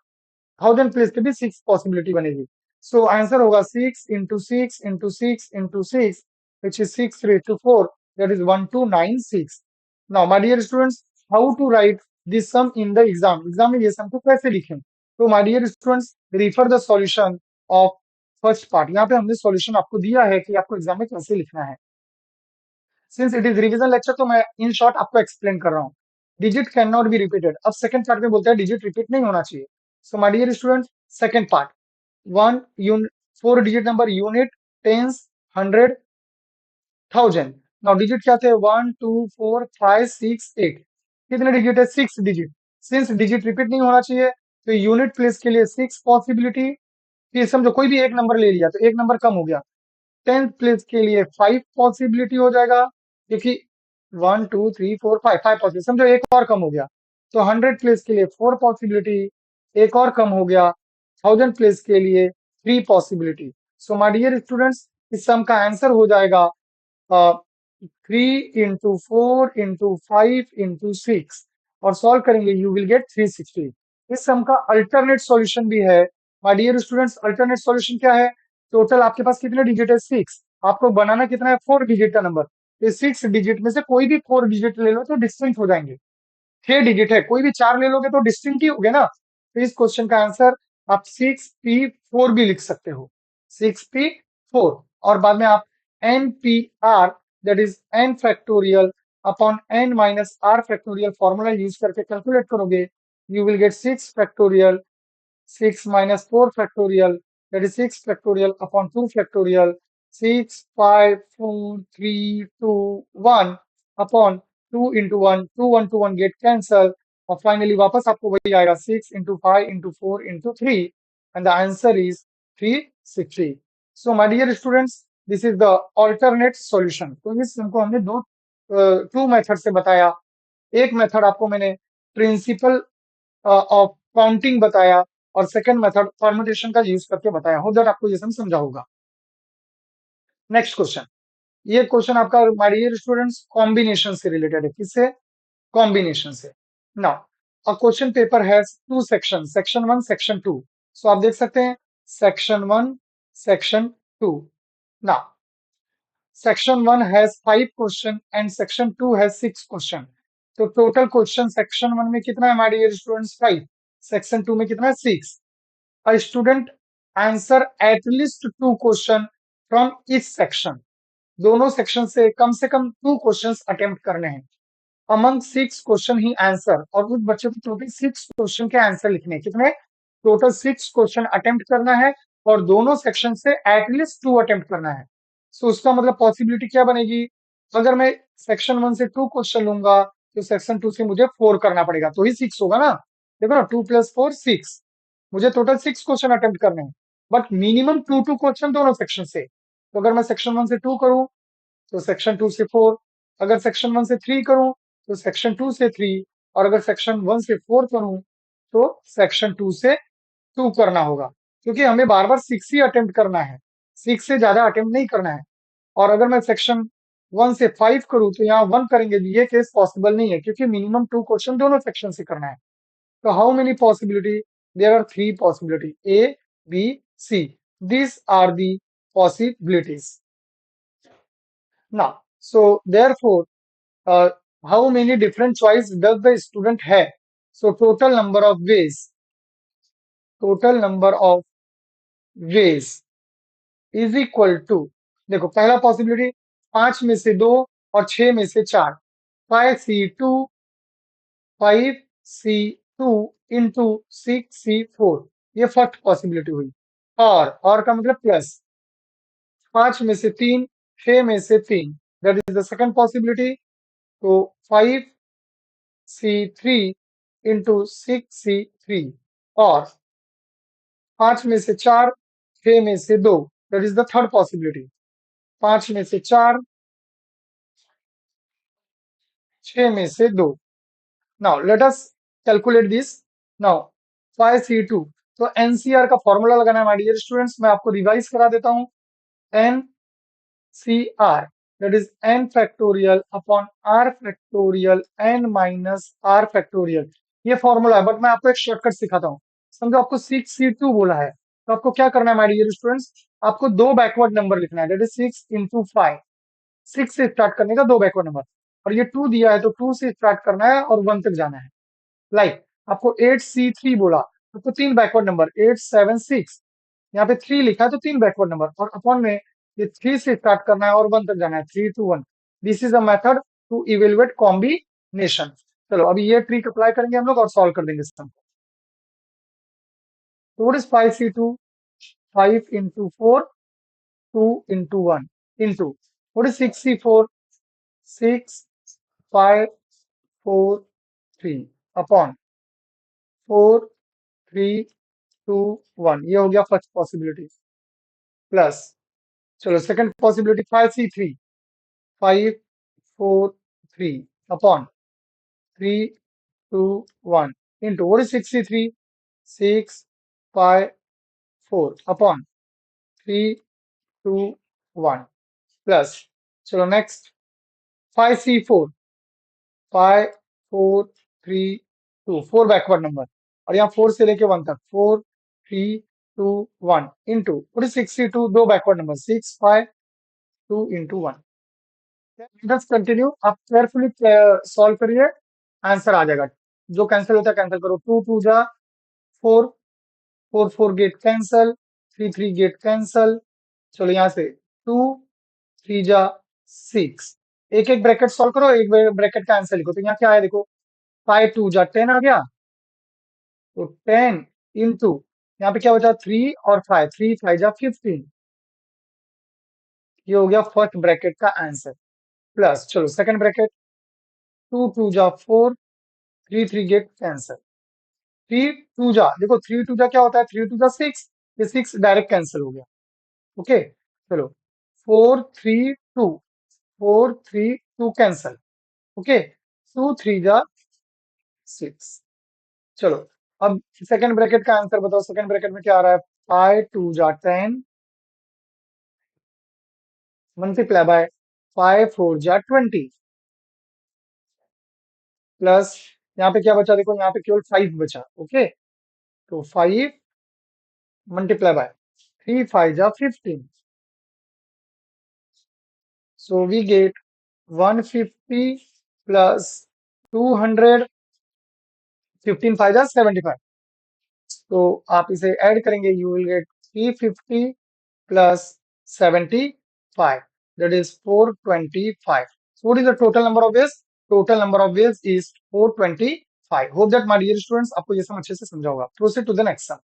1000 प्लेस पे भी 6 पॉसिबिलिटी बनेगी। सो आंसर होगा 6 into 6 into 6 into 6, which is 6 raised to 4, that is 1296। Now my dear students, how to write this sum in the exam? Exam में ये सम को कैसे लिखें? तो my dear students, refer the solution of first part. यहाँ पे हमने solution आपको दिया है कि आपको एग्जाम में कैसे लिखना है। Since it is revision lecture, तो मैं इन शॉर्ट आपको एक्सप्लेन कर रहा हूँ। Digit can not be repeated. अब सेकंड पार्ट में बोलते हैं डिजिट रिपीट नहीं होना चाहिए। So my dear student, second part, one unit, 4 digit number, unit, tens, 100, 1000। नाउ डिजिट क्या थे? 1 2 4 5 6 8। कितने डिजिट है? 6 डिजिट। सिंस डिजिट रिपीट नहीं होना चाहिए, तो यूनिट प्लेस के लिए 6 पॉसिबिलिटी। फिर समझो कोई भी एक नंबर ले लिया तो एक नंबर कम हो गया, 10th प्लेस के लिए 5 पॉसिबिलिटी हो जाएगा, क्योंकि 1 2 3 4 5 5 पॉसिबिलिटी, समझो एक और कम हो गया, तो 100 प्लेस के लिए 4 पॉसिबिलिटी, एक और कम हो गया, 1000 प्लेस के लिए 3 possibility. So my dear students, इस सम का आंसर हो जाएगा 3 into 4 into 5 into 6, और सॉल्व करेंगे यू विल गेट 360। इस सम का अल्टरनेट सॉल्यूशन भी है। My dear students, alternate solution क्या है? टोटल आपके पास कितने डिजिट है? 6। आपको बनाना कितना है? 4 डिजिट का नंबर। तो 6 डिजिट में से कोई भी 4 डिजिट ले लो तो डिस्टिंक्ट हो जाएंगे। 6 डिजिट है, कोई भी 4 ले लोगे तो डिस्टिंक्ट ही हो गए ना। तो इस क्वेश्चन का आंसर आप 6P4 भी लिख सकते हो, 6P4। और बाद में आप NPR, that is n factorial upon n-r factorial formula use करके कैलकुलेट करोगे, you will gate 6 factorial, 6 - 4 factorial, that is 6 factorial upon 2 factorial, 6, 5, 4, 3, 2, 1 upon 2 into 1, 2 1 to 1 get cancel और finally वापस आपको वही आएगा 6 into 5 into 4 into 3 and the answer is 360. So my dear students, this is the alternate solution. तो इस हमको हमने to method से बताया. एक मेथड आपको मैंने प्रिंसिपल ऑफ काउंटिंग बताया और सेकंड मेथड परम्यूटेशन का यूज करके बताया. होप दैट आपको ये समझा होगा. Next question. ये क्वेश्चन आपका माय डियर स्टूडेंट्स कॉम्बिनेशन से रिलेटेड है. किससे? कॉम्बिनेशन से. Now a question paper has two section, section 1 section 2. So आप देख सकते हैं section 1 section 2. Now section 1 has 5 question and section 2 has 6 question. तो टोटल क्वेश्चन सेक्शन 1 में कितना है माय डियर स्टूडेंट्स? 5. सेक्शन 2 में कितना है? 6. A student answer at least 2 question from each section. दोनों सेक्शन से कम 2 क्वेश्चंस अटेम्प्ट करने हैं. अमंग 6 क्वेश्चन ही आंसर, और उस बच्चे को टोटल 6 क्वेश्चन के आंसर लिखने हैं. कितने? टोटल 6 क्वेश्चन अटेम्प्ट करना है और दोनों सेक्शन से एटलीस्ट 2 अटेम्प्ट करना है. सो उसका मतलब पॉसिबिलिटी क्या बनेगी? अगर मैं सेक्शन 1 से 2 क्वेश्चन लूंगा तो सेक्शन 2 से मुझे 4 करना पड़ेगा, तो ही 6 होगा ना. देखो ना, 2 + 4 6. मुझे टोटल 6 क्वेश्चन अटेम्प्ट करने हैं बट मिनिमम 2 क्वेश्चन दोनों सेक्शन से. तो अगर मैं सेक्शन 1 से 2 करूं तो सेक्शन 2 से 4. अगर सेक्शन 1 से 3 करूं तो सेक्शन 2 से 3. और अगर सेक्शन 1 से 4 करूं तो सेक्शन 2 से 2 करना होगा, क्योंकि हमें बार बार 6 ही अटेम्प्ट करना है, 6 से ज्यादा अटेम्प्ट नहीं करना है. और अगर मैं सेक्शन 1 से 5 करूं तो यहाँ 1 करेंगे, ये केस पॉसिबल नहीं है क्योंकि मिनिमम 2 क्वेश्चन दोनों सेक्शन से करना है. So how many possibility? There are three possibility: A, B, C. These are the possibilities. Now, so therefore, how many different choice does the student have? So total number of ways is equal to, देखो पहला possibility 5 में से 2 और 6 में से 4. 5C2 into 6C4, ये first possibility हुई. और का मतलब प्लस 5 में से 3, 6 में से 3, that is the second possibility. तो 5C3 इंटू 6C3 और 5 में से 4, 6 में से 2, that is the third possibility. 5 में से 4, 6 में से 2. Now let us calculate this. Now 5C2, तो एनसीआर का फॉर्मूला लगाना है माय डियर स्टूडेंट्स. मैं आपको रिवाइज करा देता हूं. NCR that is n factorial upon r factorial n minus r factorial. ये फॉर्मूला है, बट मैं आपको एक शॉर्टकट सिखाता हूँ. समझो आपको 6C2 बोला है, तो आपको क्या करना है माय डियर स्टूडेंट्स? आपको दो बैकवर्ड नंबर लिखना है, दैट इज 6 इंटू 5. 6 से स्टार्ट करने का दो बैकवर्ड नंबर, और ये 2 दिया है तो 2 से स्टार्ट करना है और 1 तक जाना है. लाइक आपको 8C3 बोला, आपको तीन बैकवर्ड नंबर 876, यहाँ पे 3 लिखा है तो तीन बैकवर्ड नंबर, और अपॉन में ये 3 से स्टार्ट करना है और 1 तक जाना है, 3 to 1. This is a method to evaluate combination. चलो अभी ये ट्रिक अप्लाई करेंगे हम लोग और सॉल्व कर देंगे सिस्टम. तो what is 5C2? 5 into 4, 2 into 1 into what is 6C4? 6, 5, 4, 3 upon 4, 3, 2, 1. ये हो गया फर्स्ट पॉसिबिलिटी. प्लस चलो second possibility 5C3, 5, 4, 3 upon 3, 2, 1 into what is 6C3? 6, 5, 4 upon 3, 2, 1 plus चलो नेक्स्ट 5C4, 5, 4, 3, 2, 4 बैकवर्ड नंबर, और यहाँ 4 से लेके 1 तक 4, 3, 2, 1 इंटू what is 6C2? दो backward number 6, 5, 2 into 1. Let's continue. आप केयरफुली सॉल्व करिए, आंसर आ जाएगा. जो कैंसिल होता है कैंसिल करो. 2 2 जा 4, 4 4 गेट कैंसल, 3 3 गेट कैंसल. चलो यहाँ से 2 3 जा 6. एक एक ब्रैकेट सॉल्व करो, एक ब्रैकेट का आंसर लिखो. तो यहाँ क्या है देखो, 5 2 जा 10 आ गया, तो 10 इंटू यहाँ पे क्या बचा 3 और 5, 3 5 जा 15, ये हो गया फर्स्ट ब्रैकेट का आंसर। प्लस चलो सेकंड ब्रैकेट, 2 2 जा 4, 3 3 गेट कैंसर। 3 2 जा, देखो 3 2 जा क्या होता है, 3 2 जा 6, ये 6 डायरेक्ट कैंसिल हो गया। ओके चलो, 4 3 2 कैंसल। ओके 2 3 जा 6। चलो अब सेकंड ब्रैकेट का आंसर बताओ, सेकंड ब्रैकेट में क्या आ रहा है, 5 2 जा 10 मल्टीप्लाई बाय 5 4 जा 20 प्लस, यहाँ पे क्या बचा, देखो यहाँ पे केवल 5 बचा। ओके तो 5 मल्टीप्लाई बाय 3 5 जा 15, so we get 150 plus 200, 15 5 जा 75, तो आप इसे ऐड करेंगे, you will gate 350 plus 75, that is 425. So what is the total number of waves? Total number of waves is 425. Hope that my dear students आपको ये sum अच्छे से समझा होगा। Proceed to the next sum.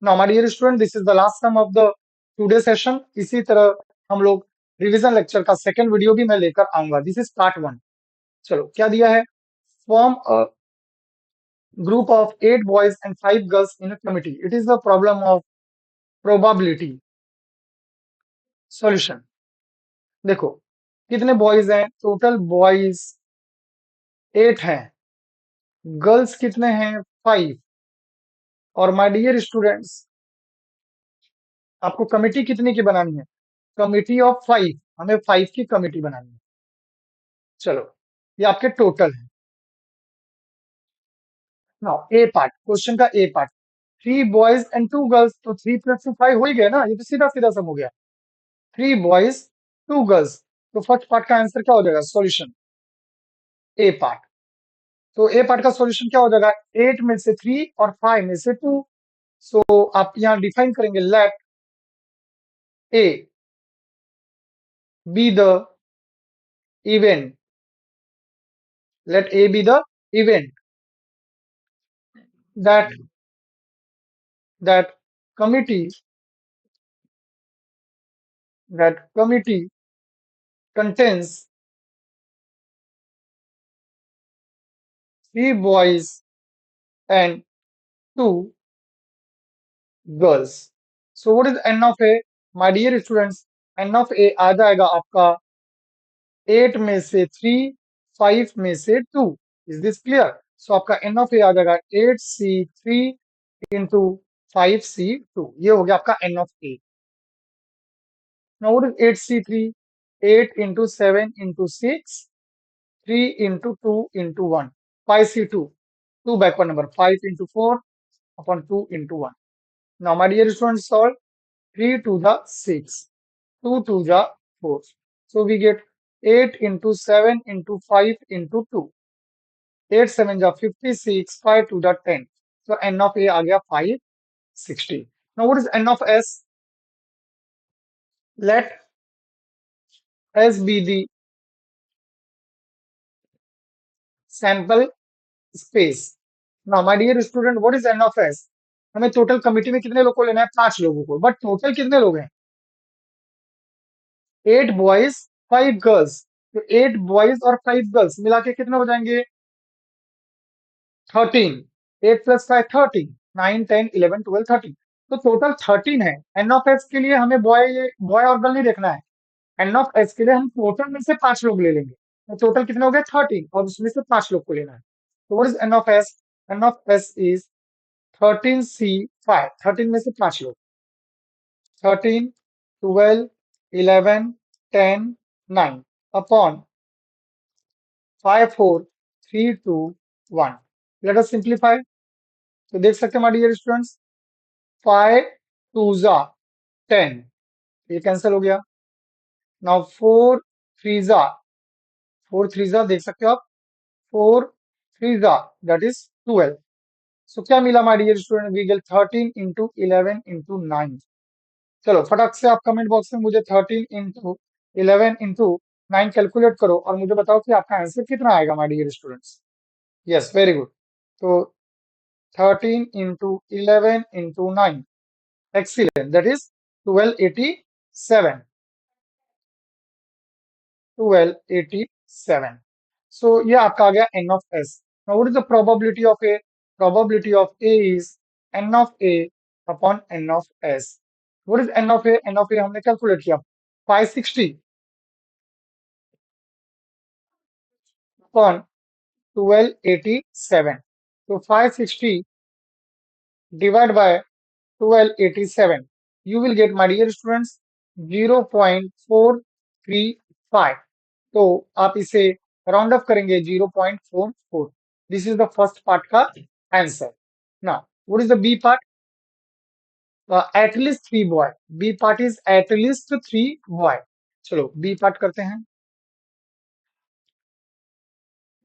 Now my dear student, this is the last sum of the today session. इसी तरह हम लोग रिवीजन लेक्चर का सेकंड वीडियो भी मैं लेकर आऊंगा। This is part 1। चलो क्या दिया है, form a group of 8 boys and 5 girls in a committee, it is the problem of probability solution. देखो कितने बॉयज हैं, टोटल बॉयज 8 हैं, गर्ल्स कितने हैं 5, और माय डियर स्टूडेंट्स आपको कमिटी कितने की बनानी है, कमिटी ऑफ 5, हमें 5 की कमिटी बनानी है। चलो ये आपके टोटल है। नाउ ए पार्ट, क्वेश्चन का ए पार्ट, 3 बॉयज एंड 2 गर्ल्स, तो 3 + 2 5 हो ही गया ना, ये तो सीधा सीधा सम हो गया। 3 बॉयज 2 गर्ल्स, तो फर्स्ट पार्ट का आंसर क्या हो जाएगा, सॉल्यूशन ए पार्ट। तो ए पार्ट का सॉल्यूशन क्या हो जाएगा, 8 में से 3 और 5 में से 2। सो आप यहाँ डिफाइन करेंगे, let a be the event, let a be the event that that committee that committee contains 3 boys and 2 girls. So what is n of a, my dear students, n of a आ जाएगा आपका 8 में से 3, 5 में से 2। Is this clear? सो आपका n of a आ जाएगा 8c3 into 5c2, ये हो गया आपका n of a। Now what is 8c3? 8 into 7 into 6, 3 into 2 into 1, 5c2, 2 backward number, 5 into 4 upon 2 into 1. Now my dear students, solve 3 to the 6, 2 to the 4. So we get 8 into 7 into 5 into 2. 8 7 जा 56, 5 to the 10. So n of a आ गया 560. Now what is n of s? Let s be the sample space. Now my dear student, what is n of s? हमें total committee में कितने लोग को लेना है, 5 लोगों को, बट टोटल कितने लोग हैं, 8 बॉयज 5 गर्ल्स। तो 8 बॉयज और 5 गर्ल्स मिला के कितने हो जाएंगे, 13। 8 + 5 13, 9 10 11 12 13, तो टोटल 13 है। एन ऑफ एस के लिए हमें बॉय और गर्ल नहीं देखना है, एन ऑफ एस के लिए हम टोटल में से 5 लोग ले लेंगे। तो टोटल कितने हो गए, 13, और उसमें से 5 लोग को लेना है। तो what is n of s? N of s is 13c5, 13 में से 5 लोग, 13 12 11 10 9 upon 5 4 3 2 1। Let us simplify. तो देख सकते हैं हमारे डियर स्टूडेंट्स, 5 2 जा 10, ये कैंसिल हो गया। नाउ 4 3 जा देख सकते हो आप, 4 3 जा दैट इज 12। सो क्या मिला हमारे dear student, we get 13 into 11 into 9। चलो फटाक से आप कमेंट बॉक्स में मुझे 13 इंटू 11 इंटू 9 कैलकुलेट करो और मुझे बताओ कि आपका आंसर कितना आएगा my dear students. Yes very good. तो 13 into 11 into 9. Excellent. That is 1287. 1287. So ये आपका आ गया n of s. Now what is the probability of a? Probability of a is n of a upon n of s. What is n of a? N of a हमने calculate किया 560 upon 1287. So 560 divided by 1287. You will get, my dear students, 0.435. तो आप इसे round off करेंगे 0.44. This is the first part का answer. Now what is the B part? At least 3 boy. B part is at least 3 boy. चलो B part करते हैं.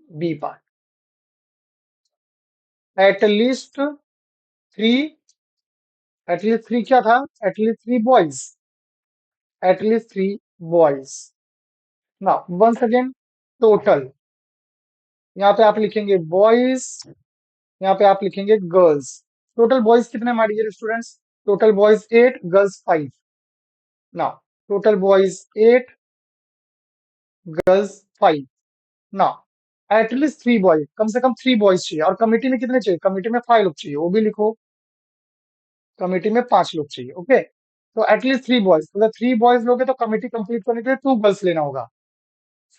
B part at least 3. At least 3 क्या था? At least 3 boys. At least 3 boys. Now once again total. यहाँ पे आप लिखेंगे boys, यहाँ पे आप लिखेंगे गर्ल्स. टोटल बॉयज कितने my dear students? Total boys 8, girls 5. Now total boys 8, girls 5. Now at least 3 boy, कम से कम 3 बॉयज चाहिए. और कमिटी में कितने चाहिए? कमिटी में 5 लोग चाहिए, वो भी लिखो. कमिटी में 5 लोग चाहिए. ओके, तो एटलीस्ट 3 बॉयज. अगर 3 बॉयज लोगे तो कमिटी कंप्लीट करने के लिए 2 गर्ल्स लेना होगा.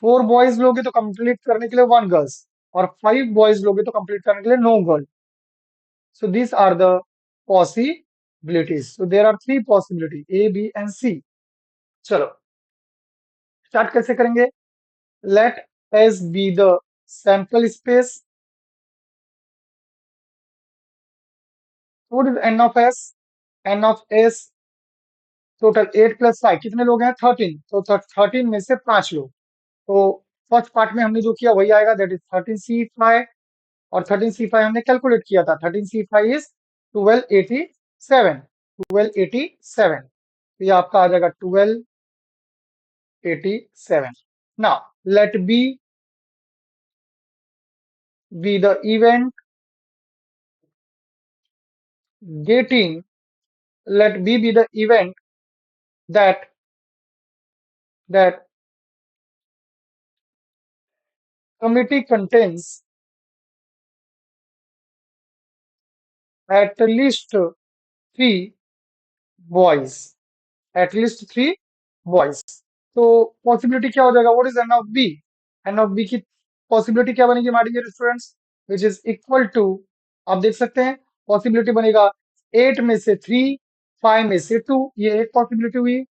4 बॉयज लोगे तो कंप्लीट करने के लिए 1 गर्ल्स. और 5 बॉयज लोगे तो कंप्लीट करने के लिए no girl. So these are the possibilities. So there are 3 possibilities A, B and C. चलो स्टार्ट कैसे करेंगे? Let S be the sample space. What is n of S? N of S total 8 plus 5 कितने लोग हैं? 13. तो 13 में से 5 लोग. तो फर्स्ट पार्ट में हमने जो किया वही आएगा, दैट इज 13C5. और 13C5 हमने कैलकुलेट किया था. 13C5 is 1287. 1287. तो ये आपका आ जाएगा 1287. Now, let B be the event getting, let B be the event that that committee contains at least 3 boys. At least 3 boys. तो पॉसिबिलिटी क्या हो जाएगा? What is n of b? N of b की possibility क्या बनेगी हमारी dear students? Which is equal to, आप देख सकते हैं पॉसिबिलिटी बनेगा 8 में से 3, 5 में से 2. ये एक पॉसिबिलिटी हुई.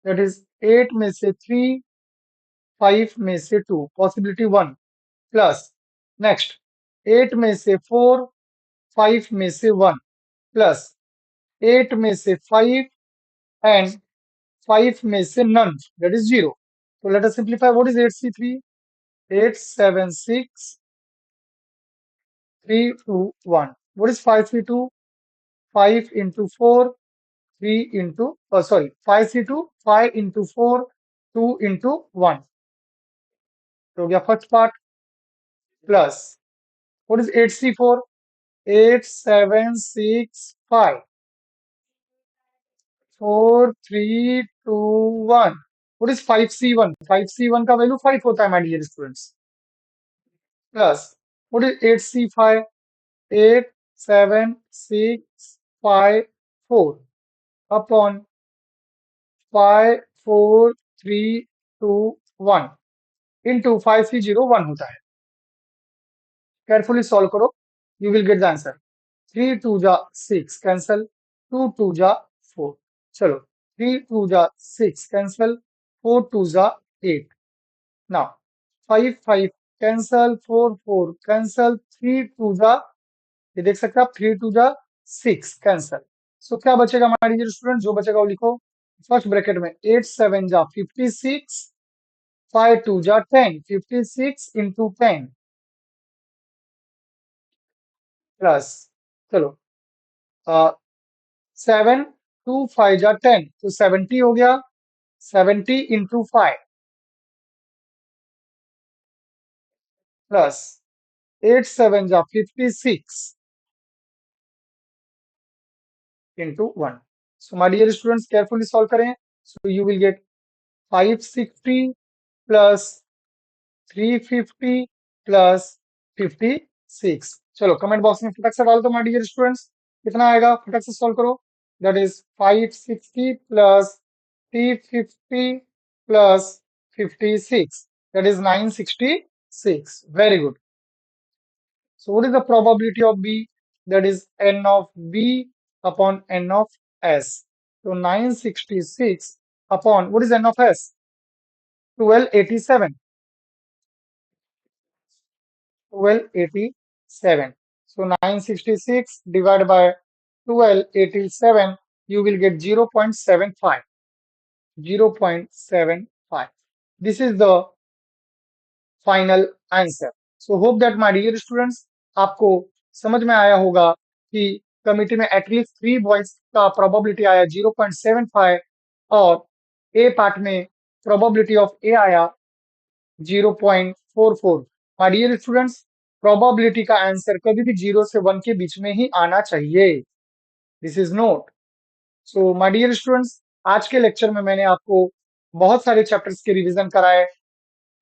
दैट इज 8 में से 3, 5 में से 2. पॉसिबिलिटी 1. प्लस नेक्स्ट 8 में से 4, 5 में से 1. प्लस 8 में से 5 एंड 5 में से none, that is 0. So let us simplify. What is 8C3? 876,321. What is 5C2? 5 into 4, 3 into, sorry, 5C2, 5 into 4, 2 into 1. So we have first part plus. What is 8C4? 8765, 4, 3, 2, 1. What is 5C1? 5C1 का value 5 होता है my dear students. Plus, what is 8C5? 87654 upon 54321 into 5C01 होता है. Carefully solve करो, you will get the answer. 3 2 जा 6 cancel, 2 2 जा 4. चलो 3 2 जा 6 cancel, 4 2 जा 8. Now 5 5 cancel, 4 4 cancel, 3 2 जा, ये देख सकते हैं आप, 3 2 जा 6 कैंसल. सो क्या बचेगा हमारी डियर स्टूडेंट? जो बचेगा वो लिखो. फर्स्ट ब्रैकेट में 8 7 जा 56, 5 2 जा 10, 56 into 10 प्लस, चलो 7 2 5 जा 10, तो 70 हो गया. 70 into 5 प्लस 8 7 जा 56 into 1. So my dear students, carefully solve करें. So you will get 560 plus 350 plus 56. चलो कमेंट बॉक्स में फटक से डाल दो माय डियर स्टूडेंट्स. कितना आएगा फटक से सॉल्व करो. That is 560 plus 350 plus 56. That is 966. Very good. So what is the probability of B? That is n of B upon n of S. So 966 upon, what is n of S? 1287. 1287. So 966 divided by 1287, you will get 0.75. 0.75. This is the final answer. So hope that my dear students आपको समझ में आया होगा कि committee में at least 3 boys का probability आया 0.75 और ए पार्ट में प्रोबेबिलिटी ऑफ ए आया 0.44. माय डियर स्टूडेंट्स प्रोबेबिलिटी का आंसर कभी भी 0 से 1 के बीच में ही आना चाहिए. This is note. So my dear students आज के लेक्चर में मैंने आपको बहुत सारे चैप्टर्स के रिवीजन कराए.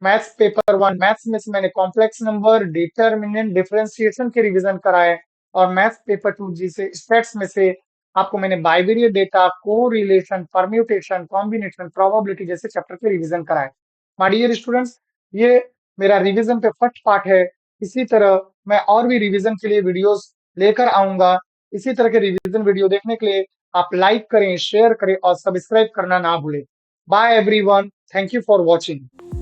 मैथ्स पेपर 1 मैथ्स में से मैंने कॉम्प्लेक्स नंबर, डिटरमिनेंट, डिफरेंशिएशन के रिवीजन कराए और मैथ्स पेपर 2 जिसे स्टेट्स में से आपको मैंने bivariate data, correlation, permutation, combination, probability जैसे चैप्टर के रिवीजन कराए. माय डियर स्टूडेंट्स ये मेरा रिवीजन पे फर्स्ट पार्ट है. इसी तरह मैं और भी रिवीजन के लिए वीडियोस लेकर आऊंगा. इसी तरह के रिवीजन वीडियो देखने के लिए आप लाइक करें, शेयर करें और सब्सक्राइब करना ना भूलें. Bye everyone, thank you for watching.